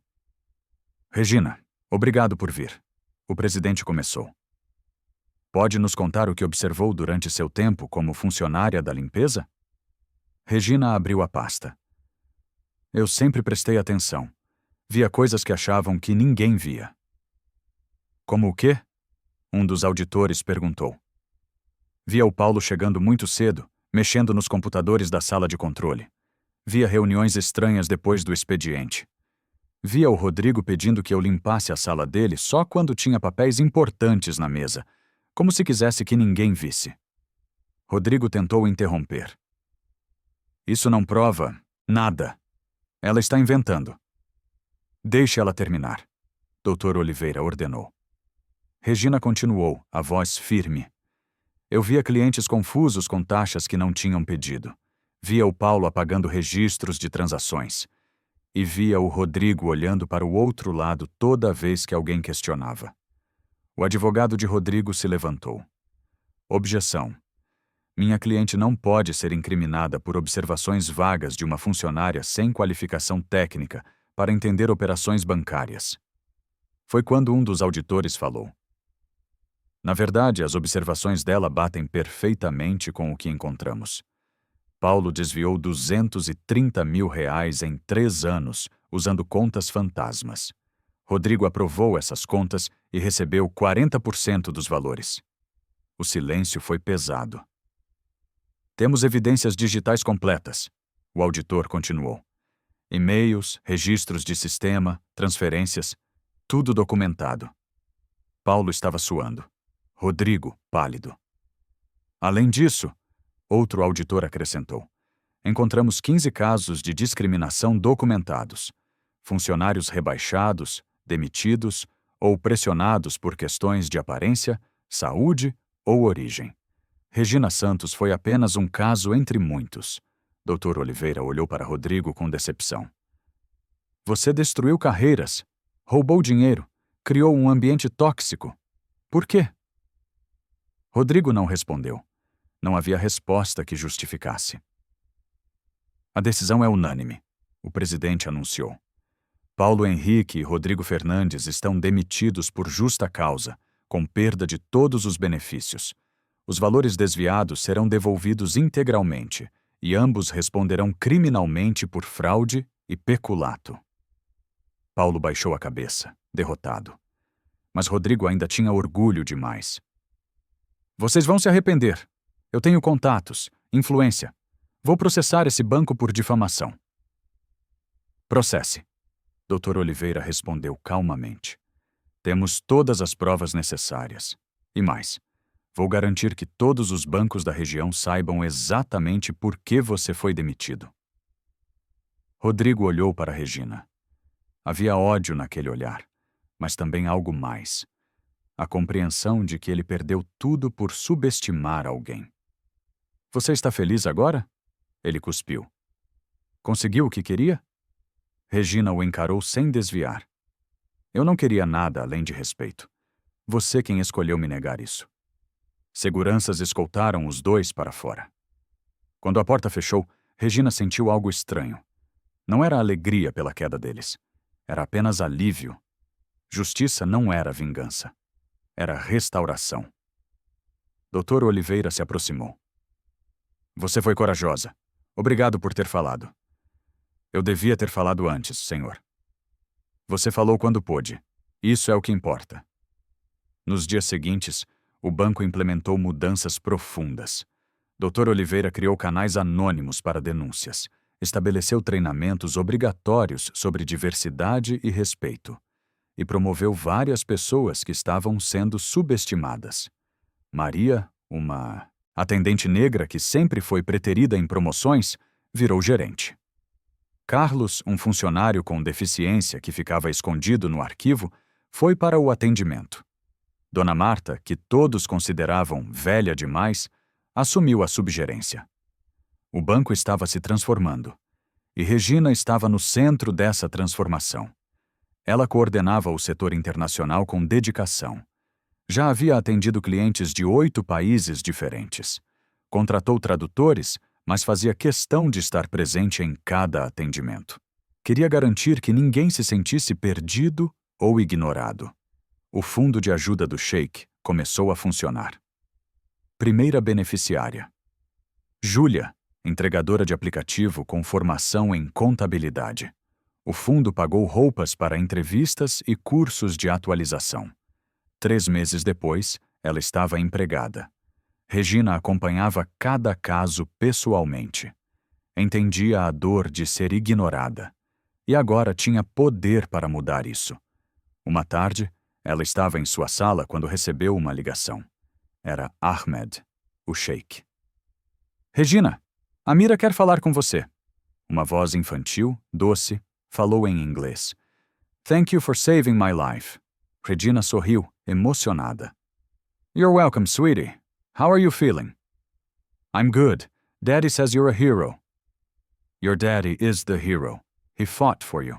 Regina, obrigado por vir. O presidente começou. Pode nos contar o que observou durante seu tempo como funcionária da limpeza? Regina abriu a pasta. Eu sempre prestei atenção. Via coisas que achavam que ninguém via. Como o quê? Um dos auditores perguntou. Via o Paulo chegando muito cedo, mexendo nos computadores da sala de controle. Via reuniões estranhas depois do expediente. Via o Rodrigo pedindo que eu limpasse a sala dele só quando tinha papéis importantes na mesa, como se quisesse que ninguém visse. Rodrigo tentou interromper. Isso não prova nada. Ela está inventando. Deixe ela terminar, Dr. Oliveira ordenou. Regina continuou, a voz firme. Eu via clientes confusos com taxas que não tinham pedido. Via o Paulo apagando registros de transações. E via o Rodrigo olhando para o outro lado toda vez que alguém questionava. O advogado de Rodrigo se levantou. Objeção. Minha cliente não pode ser incriminada por observações vagas de uma funcionária sem qualificação técnica para entender operações bancárias. Foi quando um dos auditores falou. Na verdade, as observações dela batem perfeitamente com o que encontramos. Paulo desviou R$230 mil em 3 anos, usando contas fantasmas. Rodrigo aprovou essas contas e recebeu 40% dos valores. O silêncio foi pesado. Temos evidências digitais completas, o auditor continuou. E-mails, registros de sistema, transferências, tudo documentado. Paulo estava suando. Rodrigo, pálido. Além disso, outro auditor acrescentou, encontramos 15 casos de discriminação documentados. Funcionários rebaixados, demitidos ou pressionados por questões de aparência, saúde ou origem. Regina Santos foi apenas um caso entre muitos. Dr. Oliveira olhou para Rodrigo com decepção. Você destruiu carreiras, roubou dinheiro, criou um ambiente tóxico. Por quê? Rodrigo não respondeu. Não havia resposta que justificasse. A decisão é unânime, o presidente anunciou. Paulo Henrique e Rodrigo Fernandes estão demitidos por justa causa, com perda de todos os benefícios. Os valores desviados serão devolvidos integralmente e ambos responderão criminalmente por fraude e peculato. Paulo baixou a cabeça, derrotado. Mas Rodrigo ainda tinha orgulho demais. Vocês vão se arrepender. Eu tenho contatos, influência. Vou processar esse banco por difamação. Processe. Dr. Oliveira respondeu calmamente. Temos todas as provas necessárias. E mais, vou garantir que todos os bancos da região saibam exatamente por que você foi demitido. Rodrigo olhou para Regina. Havia ódio naquele olhar, mas também algo mais. A compreensão de que ele perdeu tudo por subestimar alguém. Você está feliz agora? Ele cuspiu. Conseguiu o que queria? Regina o encarou sem desviar. Eu não queria nada além de respeito. Você quem escolheu me negar isso. Seguranças escoltaram os dois para fora. Quando a porta fechou, Regina sentiu algo estranho. Não era alegria pela queda deles. Era apenas alívio. Justiça não era vingança. Era restauração. Dr. Oliveira se aproximou. Você foi corajosa. Obrigado por ter falado. Eu devia ter falado antes, senhor. Você falou quando pôde. Isso é o que importa. Nos dias seguintes, o banco implementou mudanças profundas. Dr. Oliveira criou canais anônimos para denúncias. Estabeleceu treinamentos obrigatórios sobre diversidade e respeito. E promoveu várias pessoas que estavam sendo subestimadas. Maria, uma atendente negra que sempre foi preterida em promoções, virou gerente. Carlos, um funcionário com deficiência que ficava escondido no arquivo, foi para o atendimento. Dona Marta, que todos consideravam velha demais, assumiu a subgerência. O banco estava se transformando, e Regina estava no centro dessa transformação. Ela coordenava o setor internacional com dedicação. Já havia atendido clientes de 8 países diferentes. Contratou tradutores, mas fazia questão de estar presente em cada atendimento. Queria garantir que ninguém se sentisse perdido ou ignorado. O fundo de ajuda do Sheik começou a funcionar. Primeira beneficiária. Júlia, entregadora de aplicativo com formação em contabilidade. O fundo pagou roupas para entrevistas e cursos de atualização. 3 meses depois, ela estava empregada. Regina acompanhava cada caso pessoalmente. Entendia a dor de ser ignorada. E agora tinha poder para mudar isso. Uma tarde, ela estava em sua sala quando recebeu uma ligação. Era Ahmed, o Sheik. Regina, Amira quer falar com você. Uma voz infantil, doce, falou em inglês. Thank you for saving my life. Regina sorriu, emocionada. You're welcome, sweetie. How are you feeling? I'm good. Daddy says you're a hero. Your daddy is the hero. He fought for you.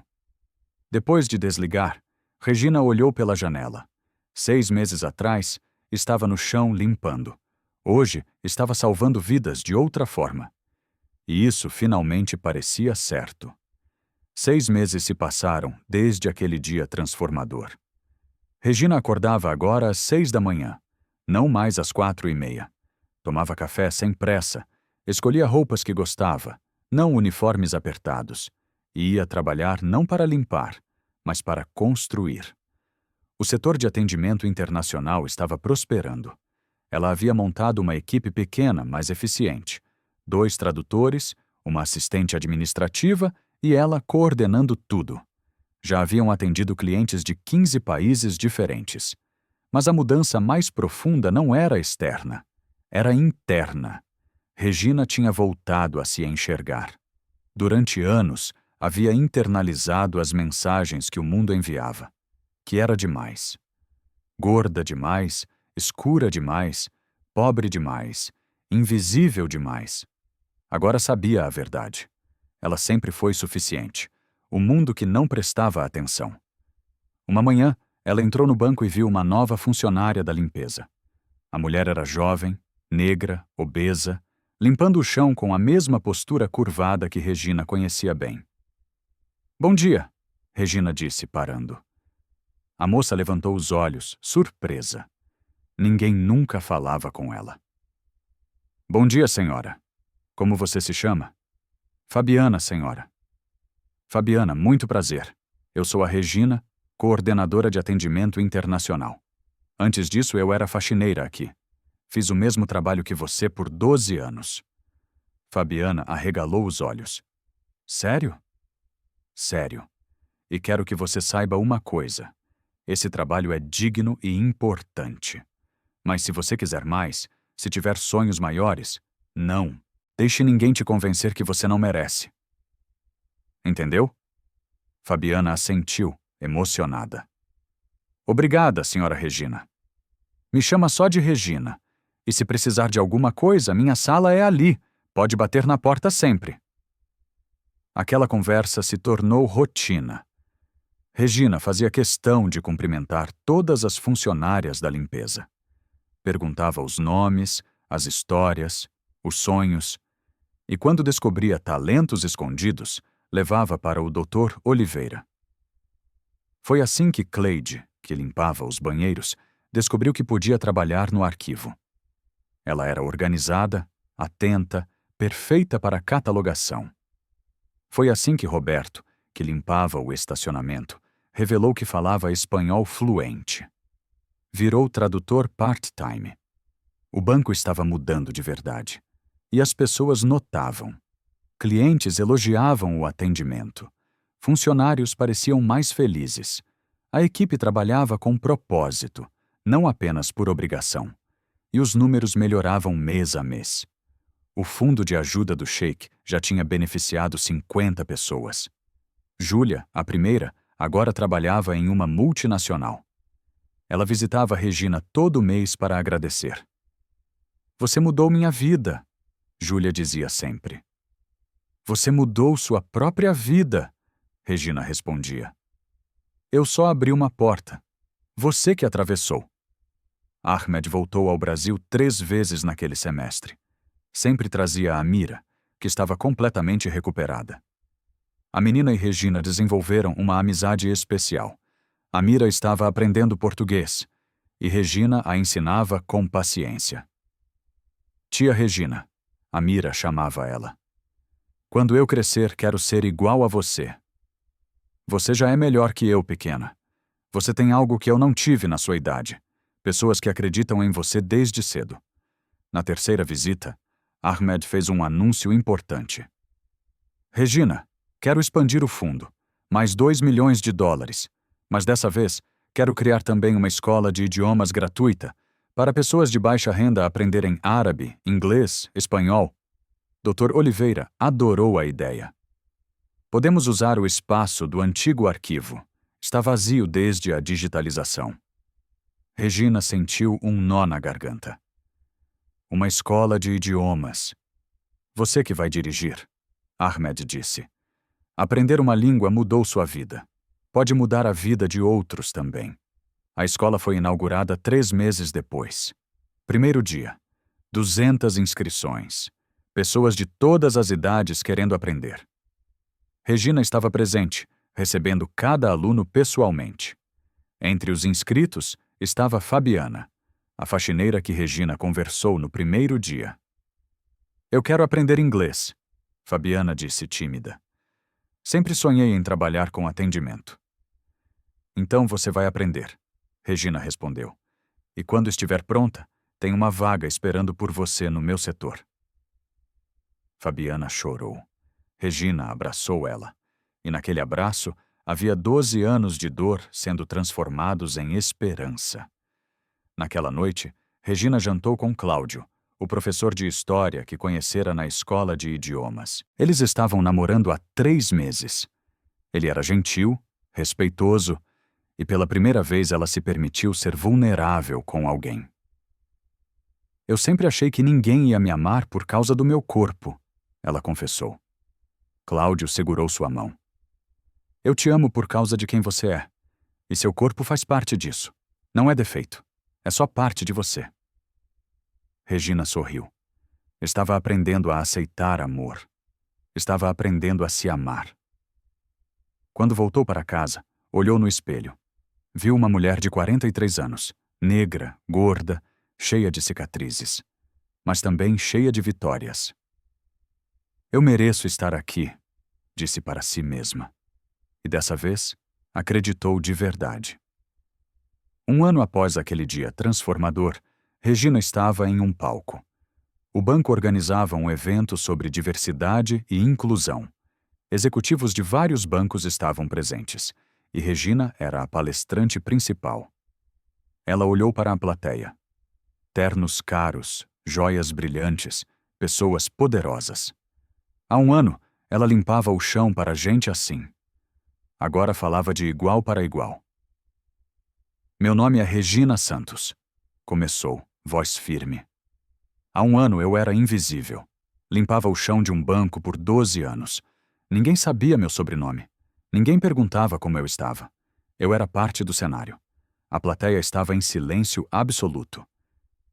Depois de desligar, Regina olhou pela janela. 6 meses atrás, estava no chão limpando. Hoje, estava salvando vidas de outra forma. E isso finalmente parecia certo. 6 meses se passaram desde aquele dia transformador. Regina acordava agora às 6 da manhã, não mais às 4:30. Tomava café sem pressa, escolhia roupas que gostava, não uniformes apertados, e ia trabalhar não para limpar, mas para construir. O setor de atendimento internacional estava prosperando. Ela havia montado uma equipe pequena, mas eficiente. 2 tradutores, uma assistente administrativa e ela coordenando tudo. Já haviam atendido clientes de 15 países diferentes. Mas a mudança mais profunda não era externa, era interna. Regina tinha voltado a se enxergar. Durante anos, havia internalizado as mensagens que o mundo enviava, que era demais. Gorda demais, escura demais, pobre demais, invisível demais. Agora sabia a verdade. Ela sempre foi suficiente. O mundo que não prestava atenção. Uma manhã, ela entrou no banco e viu uma nova funcionária da limpeza. A mulher era jovem, negra, obesa, limpando o chão com a mesma postura curvada que Regina conhecia bem. Bom dia, Regina disse, parando. A moça levantou os olhos, surpresa. Ninguém nunca falava com ela. Bom dia, senhora. Como você se chama? Fabiana, senhora. Fabiana, muito prazer. Eu sou a Regina, coordenadora de atendimento internacional. Antes disso, eu era faxineira aqui. Fiz o mesmo trabalho que você por 12 anos. Fabiana arregalou os olhos. Sério? Sério. E quero que você saiba uma coisa. Esse trabalho é digno e importante. Mas se você quiser mais, se tiver sonhos maiores, não. Deixe ninguém te convencer que você não merece. Entendeu? Fabiana assentiu, emocionada. Obrigada, senhora Regina. Me chama só de Regina. E se precisar de alguma coisa, minha sala é ali. Pode bater na porta sempre. Aquela conversa se tornou rotina. Regina fazia questão de cumprimentar todas as funcionárias da limpeza. Perguntava os nomes, as histórias, os sonhos. E quando descobria talentos escondidos, levava para o Dr. Oliveira. Foi assim que Cleide, que limpava os banheiros, descobriu que podia trabalhar no arquivo. Ela era organizada, atenta, perfeita para catalogação. Foi assim que Roberto, que limpava o estacionamento, revelou que falava espanhol fluente. Virou tradutor part-time. O banco estava mudando de verdade. E as pessoas notavam. Clientes elogiavam o atendimento. Funcionários pareciam mais felizes. A equipe trabalhava com propósito, não apenas por obrigação. E os números melhoravam mês a mês. O fundo de ajuda do Sheik já tinha beneficiado 50 pessoas. Júlia, a primeira, agora trabalhava em uma multinacional. Ela visitava Regina todo mês para agradecer. Você mudou minha vida, Júlia dizia sempre. Você mudou sua própria vida, Regina respondia. Eu só abri uma porta. Você que atravessou. Ahmed voltou ao Brasil 3 vezes naquele semestre. Sempre trazia a Mira, que estava completamente recuperada. A menina e Regina desenvolveram uma amizade especial. A Mira estava aprendendo português, e Regina a ensinava com paciência. Tia Regina, a Mira chamava ela. Quando eu crescer, quero ser igual a você. Você já é melhor que eu, pequena. Você tem algo que eu não tive na sua idade. Pessoas que acreditam em você desde cedo. Na terceira visita, Ahmed fez um anúncio importante. Regina, quero expandir o fundo. Mais $2 milhões. Mas dessa vez, quero criar também uma escola de idiomas gratuita para pessoas de baixa renda aprenderem árabe, inglês, espanhol. Dr. Oliveira adorou a ideia. Podemos usar o espaço do antigo arquivo. Está vazio desde a digitalização. Regina sentiu um nó na garganta. Uma escola de idiomas. Você que vai dirigir, Ahmed disse. Aprender uma língua mudou sua vida. Pode mudar a vida de outros também. A escola foi inaugurada 3 meses depois. Primeiro dia. 200 inscrições. Pessoas de todas as idades querendo aprender. Regina estava presente, recebendo cada aluno pessoalmente. Entre os inscritos estava Fabiana, a faxineira que Regina conversou no primeiro dia. Eu quero aprender inglês, Fabiana disse tímida. Sempre sonhei em trabalhar com atendimento. Então você vai aprender, Regina respondeu. E quando estiver pronta, tem uma vaga esperando por você no meu setor. Fabiana chorou. Regina abraçou ela. E naquele abraço havia 12 anos de dor sendo transformados em esperança. Naquela noite, Regina jantou com Cláudio, o professor de história que conhecera na escola de idiomas. Eles estavam namorando há 3 meses. Ele era gentil, respeitoso, e pela primeira vez ela se permitiu ser vulnerável com alguém. Eu sempre achei que ninguém ia me amar por causa do meu corpo, ela confessou. Cláudio segurou sua mão. Eu te amo por causa de quem você é. E seu corpo faz parte disso. Não é defeito. É só parte de você. Regina sorriu. Estava aprendendo a aceitar amor. Estava aprendendo a se amar. Quando voltou para casa, olhou no espelho. Viu uma mulher de 43 anos, negra, gorda, cheia de cicatrizes, mas também cheia de vitórias. Eu mereço estar aqui, disse para si mesma. E dessa vez, acreditou de verdade. 1 ano após aquele dia transformador, Regina estava em um palco. O banco organizava um evento sobre diversidade e inclusão. Executivos de vários bancos estavam presentes, e Regina era a palestrante principal. Ela olhou para a plateia. Ternos caros, joias brilhantes, pessoas poderosas. Há um ano, ela limpava o chão para gente assim. Agora falava de igual para igual. Meu nome é Regina Santos. Começou, voz firme. Há um ano eu era invisível. Limpava o chão de um banco por 12 anos. Ninguém sabia meu sobrenome. Ninguém perguntava como eu estava. Eu era parte do cenário. A plateia estava em silêncio absoluto.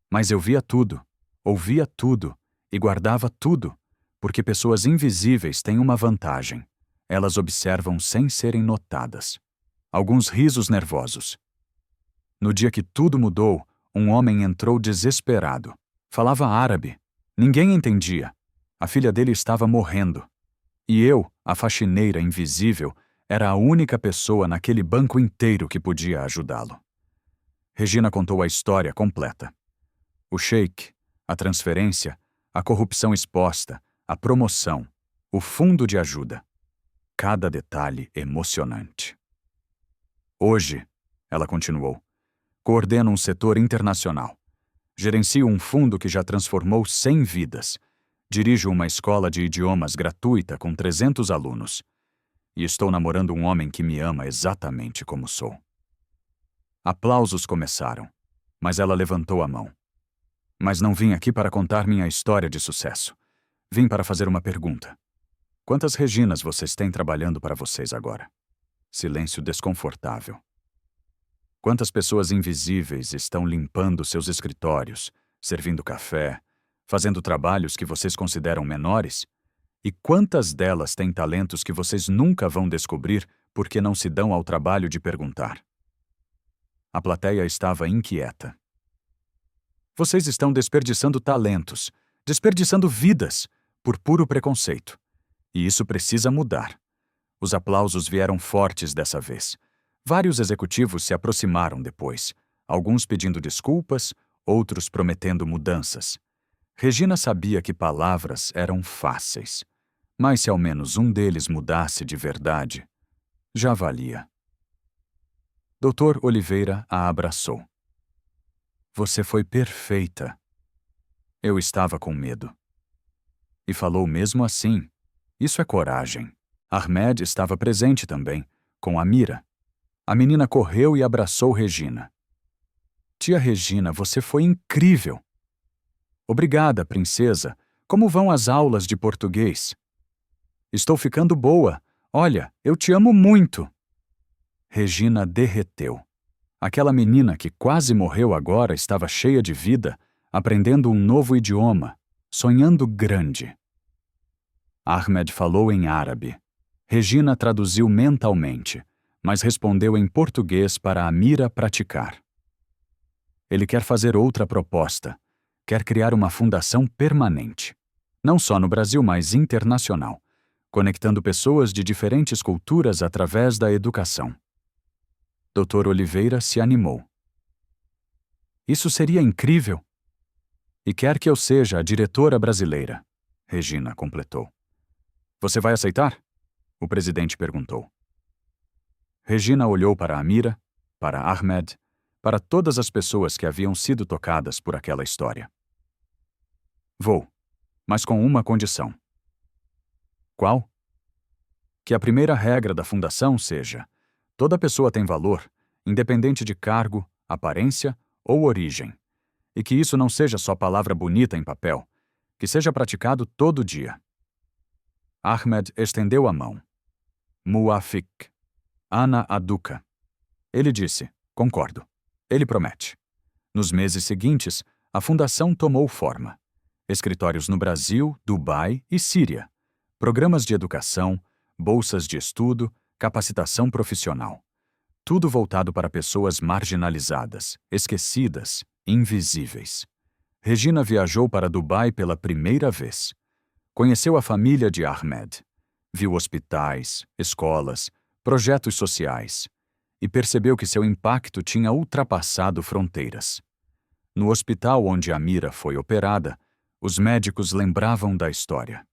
Mas eu via tudo, ouvia tudo e guardava tudo, porque pessoas invisíveis têm uma vantagem. Elas observam sem serem notadas. Alguns risos nervosos. No dia que tudo mudou, um homem entrou desesperado. Falava árabe. Ninguém entendia. A filha dele estava morrendo. E eu, a faxineira invisível, era a única pessoa naquele banco inteiro que podia ajudá-lo. Regina contou a história completa. O sheik, a transferência, a corrupção exposta, a promoção, o fundo de ajuda. Cada detalhe emocionante. Hoje, ela continuou, coordeno um setor internacional. Gerencio um fundo que já transformou 100 vidas. Dirijo uma escola de idiomas gratuita com 300 alunos. E estou namorando um homem que me ama exatamente como sou. Aplausos começaram, mas ela levantou a mão. Mas não vim aqui para contar minha história de sucesso. Vim para fazer uma pergunta. Quantas Reginas vocês têm trabalhando para vocês agora? Silêncio desconfortável. Quantas pessoas invisíveis estão limpando seus escritórios, servindo café, fazendo trabalhos que vocês consideram menores? E quantas delas têm talentos que vocês nunca vão descobrir porque não se dão ao trabalho de perguntar? A plateia estava inquieta. Vocês estão desperdiçando talentos, desperdiçando vidas, por puro preconceito. E isso precisa mudar. Os aplausos vieram fortes dessa vez. Vários executivos se aproximaram depois, alguns pedindo desculpas, outros prometendo mudanças. Regina sabia que palavras eram fáceis, mas se ao menos um deles mudasse de verdade, já valia. Dr. Oliveira a abraçou. Você foi perfeita. Eu estava com medo. E falou mesmo assim. Isso é coragem. Ahmed estava presente também, com Amira. A menina correu e abraçou Regina. Tia Regina, você foi incrível. Obrigada, princesa. Como vão as aulas de português? Estou ficando boa. Olha, eu te amo muito. Regina derreteu. Aquela menina que quase morreu agora estava cheia de vida, aprendendo um novo idioma, sonhando grande. Ahmed falou em árabe. Regina traduziu mentalmente, mas respondeu em português para Amira praticar. Ele quer fazer outra proposta. Quer criar uma fundação permanente. Não só no Brasil, mas internacional, conectando pessoas de diferentes culturas através da educação. Dr. Oliveira se animou. Isso seria incrível. E quer que eu seja a diretora brasileira, Regina completou. Você vai aceitar? O presidente perguntou. Regina olhou para Amira, para Ahmed, para todas as pessoas que haviam sido tocadas por aquela história. Vou, mas com uma condição. Qual? Que a primeira regra da fundação seja: toda pessoa tem valor, independente de cargo, aparência ou origem, e que isso não seja só palavra bonita em papel, que seja praticado todo dia. Ahmed estendeu a mão. Muafik. Ana Aduka. Ele disse, concordo. Ele promete. Nos meses seguintes, a fundação tomou forma. Escritórios no Brasil, Dubai e Síria. Programas de educação, bolsas de estudo, capacitação profissional. Tudo voltado para pessoas marginalizadas, esquecidas, invisíveis. Regina viajou para Dubai pela primeira vez. Conheceu a família de Ahmed. Viu hospitais, escolas, projetos sociais. E percebeu que seu impacto tinha ultrapassado fronteiras. No hospital onde Amira foi operada, os médicos lembravam da história.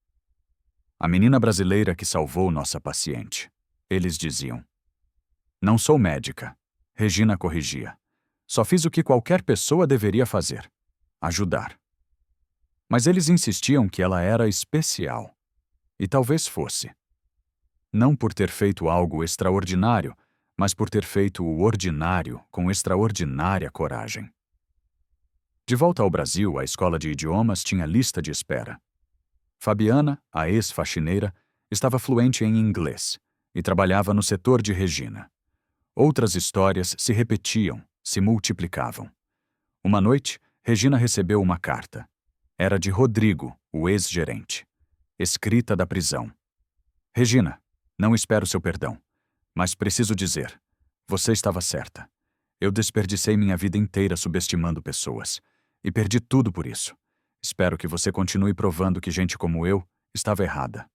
A menina brasileira que salvou nossa paciente. Eles diziam. Não sou médica. Regina corrigia. Só fiz o que qualquer pessoa deveria fazer. Ajudar. Mas eles insistiam que ela era especial. E talvez fosse. Não por ter feito algo extraordinário, mas por ter feito o ordinário com extraordinária coragem. De volta ao Brasil, a escola de idiomas tinha lista de espera. Fabiana, a ex-faxineira, estava fluente em inglês e trabalhava no setor de Regina. Outras histórias se repetiam, se multiplicavam. Uma noite, Regina recebeu uma carta. Era de Rodrigo, o ex-gerente. Escrita da prisão. Regina, não espero seu perdão, mas preciso dizer, você estava certa. Eu desperdicei minha vida inteira subestimando pessoas. E perdi tudo por isso. Espero que você continue provando que gente como eu estava errada.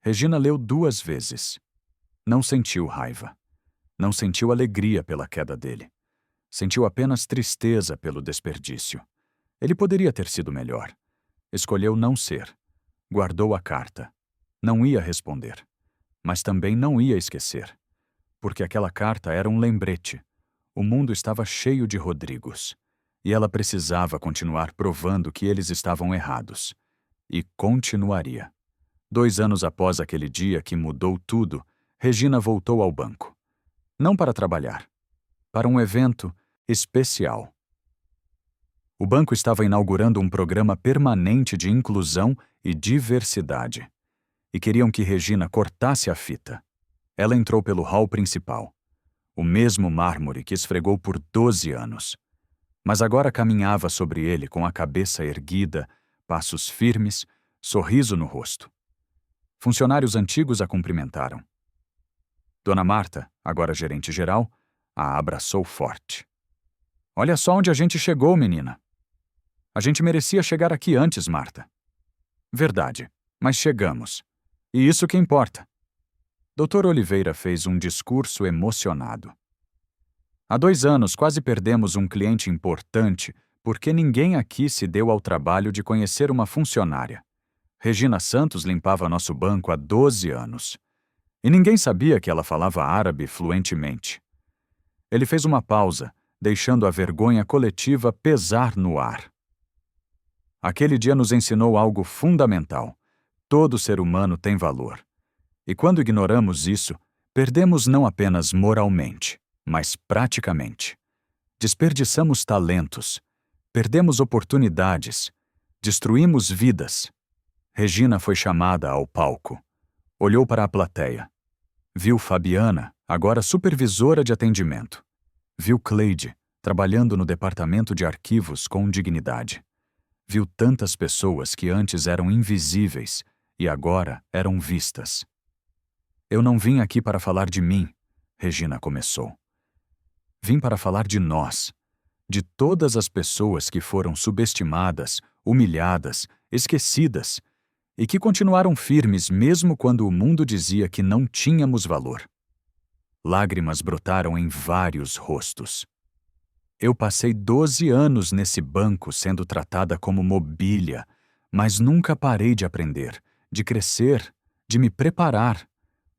Regina leu 2 vezes. Não sentiu raiva. Não sentiu alegria pela queda dele. Sentiu apenas tristeza pelo desperdício. Ele poderia ter sido melhor. Escolheu não ser. Guardou a carta. Não ia responder. Mas também não ia esquecer. Porque aquela carta era um lembrete. O mundo estava cheio de Rodrigos. E ela precisava continuar provando que eles estavam errados. E continuaria. 2 anos após aquele dia que mudou tudo, Regina voltou ao banco. Não para trabalhar. Para um evento especial. O banco estava inaugurando um programa permanente de inclusão e diversidade. E queriam que Regina cortasse a fita. Ela entrou pelo hall principal. O mesmo mármore que esfregou por 12 anos. Mas agora caminhava sobre ele com a cabeça erguida, passos firmes, sorriso no rosto. Funcionários antigos a cumprimentaram. Dona Marta, agora gerente-geral, a abraçou forte. Olha só onde a gente chegou, menina. A gente merecia chegar aqui antes, Marta. Verdade, mas chegamos. E isso que importa. Dr. Oliveira fez um discurso emocionado. Há 2 anos quase perdemos um cliente importante porque ninguém aqui se deu ao trabalho de conhecer uma funcionária. Regina Santos limpava nosso banco há 12 anos. E ninguém sabia que ela falava árabe fluentemente. Ele fez uma pausa, deixando a vergonha coletiva pesar no ar. Aquele dia nos ensinou algo fundamental. Todo ser humano tem valor. E quando ignoramos isso, perdemos não apenas moralmente, mas praticamente. Desperdiçamos talentos, perdemos oportunidades, destruímos vidas. Regina foi chamada ao palco. Olhou para a plateia. Viu Fabiana, agora supervisora de atendimento. Viu Cleide, trabalhando no departamento de arquivos com dignidade. Viu tantas pessoas que antes eram invisíveis e agora eram vistas. Eu não vim aqui para falar de mim, Regina começou. Vim para falar de nós, de todas as pessoas que foram subestimadas, humilhadas, esquecidas e que continuaram firmes mesmo quando o mundo dizia que não tínhamos valor. Lágrimas brotaram em vários rostos. Eu passei 12 anos nesse banco sendo tratada como mobília, mas nunca parei de aprender, de crescer, de me preparar,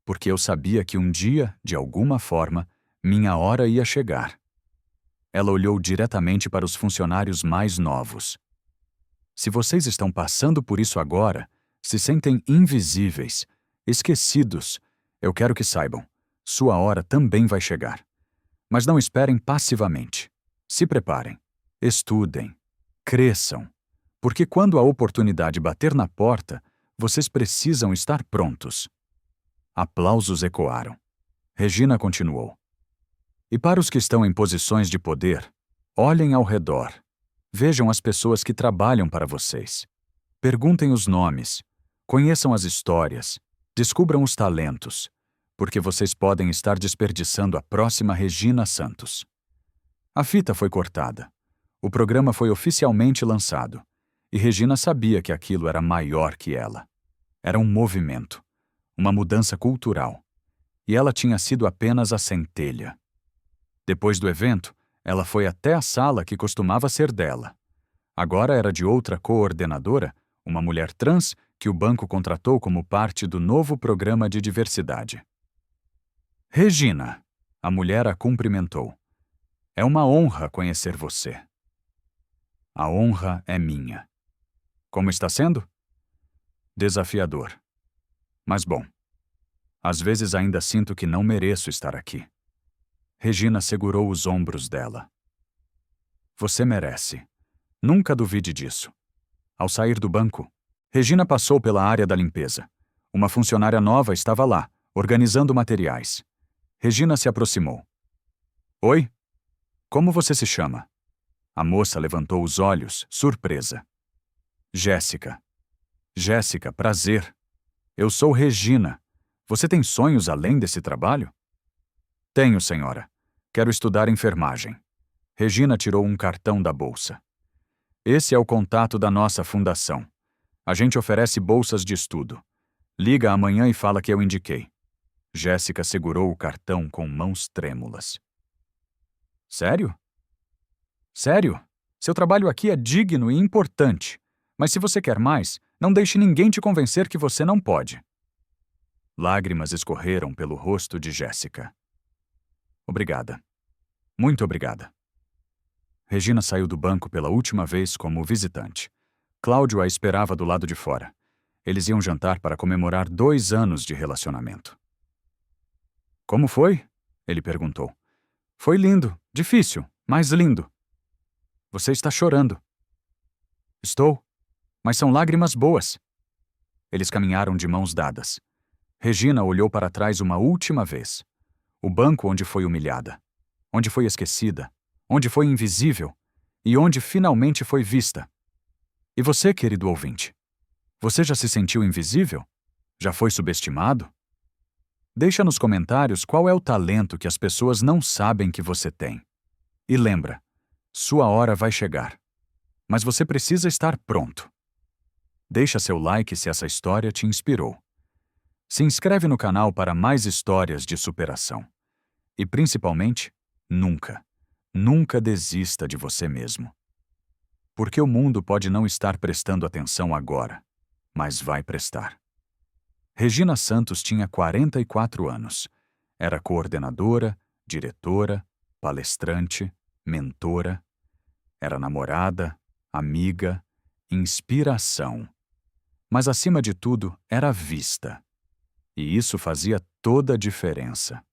porque eu sabia que um dia, de alguma forma, minha hora ia chegar. Ela olhou diretamente para os funcionários mais novos. Se vocês estão passando por isso agora, se sentem invisíveis, esquecidos, eu quero que saibam, sua hora também vai chegar. Mas não esperem passivamente. Se preparem, estudem, cresçam, porque quando a oportunidade bater na porta, vocês precisam estar prontos. Aplausos ecoaram. Regina continuou. E para os que estão em posições de poder, olhem ao redor. Vejam as pessoas que trabalham para vocês. Perguntem os nomes, conheçam as histórias, descubram os talentos, porque vocês podem estar desperdiçando a próxima Regina Santos. A fita foi cortada. O programa foi oficialmente lançado. E Regina sabia que aquilo era maior que ela. Era um movimento, uma mudança cultural. E ela tinha sido apenas a centelha. Depois do evento, ela foi até a sala que costumava ser dela. Agora era de outra coordenadora, uma mulher trans que o banco contratou como parte do novo programa de diversidade. Regina, a mulher a cumprimentou. É uma honra conhecer você. A honra é minha. Como está sendo? Desafiador. Mas bom, às vezes ainda sinto que não mereço estar aqui. Regina segurou os ombros dela. Você merece. Nunca duvide disso. Ao sair do banco, Regina passou pela área da limpeza. Uma funcionária nova estava lá, organizando materiais. Regina se aproximou. Oi? Como você se chama? A moça levantou os olhos, surpresa. Jéssica. Jéssica, prazer. Eu sou Regina. Você tem sonhos além desse trabalho? Tenho, senhora. Quero estudar enfermagem. Regina tirou um cartão da bolsa. Esse é o contato da nossa fundação. A gente oferece bolsas de estudo. Liga amanhã e fala que eu indiquei. Jéssica segurou o cartão com mãos trêmulas. Sério? Sério? Seu trabalho aqui é digno e importante. Mas se você quer mais, não deixe ninguém te convencer que você não pode. Lágrimas escorreram pelo rosto de Jéssica. Obrigada. Muito obrigada. Regina saiu do banco pela última vez como visitante. Cláudio a esperava do lado de fora. Eles iam jantar para comemorar 2 anos de relacionamento. Como foi? Ele perguntou. Foi lindo, difícil, mas lindo. Você está chorando. Estou, mas são lágrimas boas. Eles caminharam de mãos dadas. Regina olhou para trás uma última vez. O banco onde foi humilhada, onde foi esquecida, onde foi invisível e onde finalmente foi vista. E você, querido ouvinte? Você já se sentiu invisível? Já foi subestimado? Deixa nos comentários qual é o talento que as pessoas não sabem que você tem. E lembra, sua hora vai chegar. Mas você precisa estar pronto. Deixa seu like se essa história te inspirou. Se inscreve no canal para mais histórias de superação. E principalmente, nunca, nunca desista de você mesmo. Porque o mundo pode não estar prestando atenção agora, mas vai prestar. Regina Santos tinha 44 anos. Era coordenadora, diretora, palestrante, mentora. Era namorada, amiga, inspiração. Mas acima de tudo, era vista. E isso fazia toda a diferença.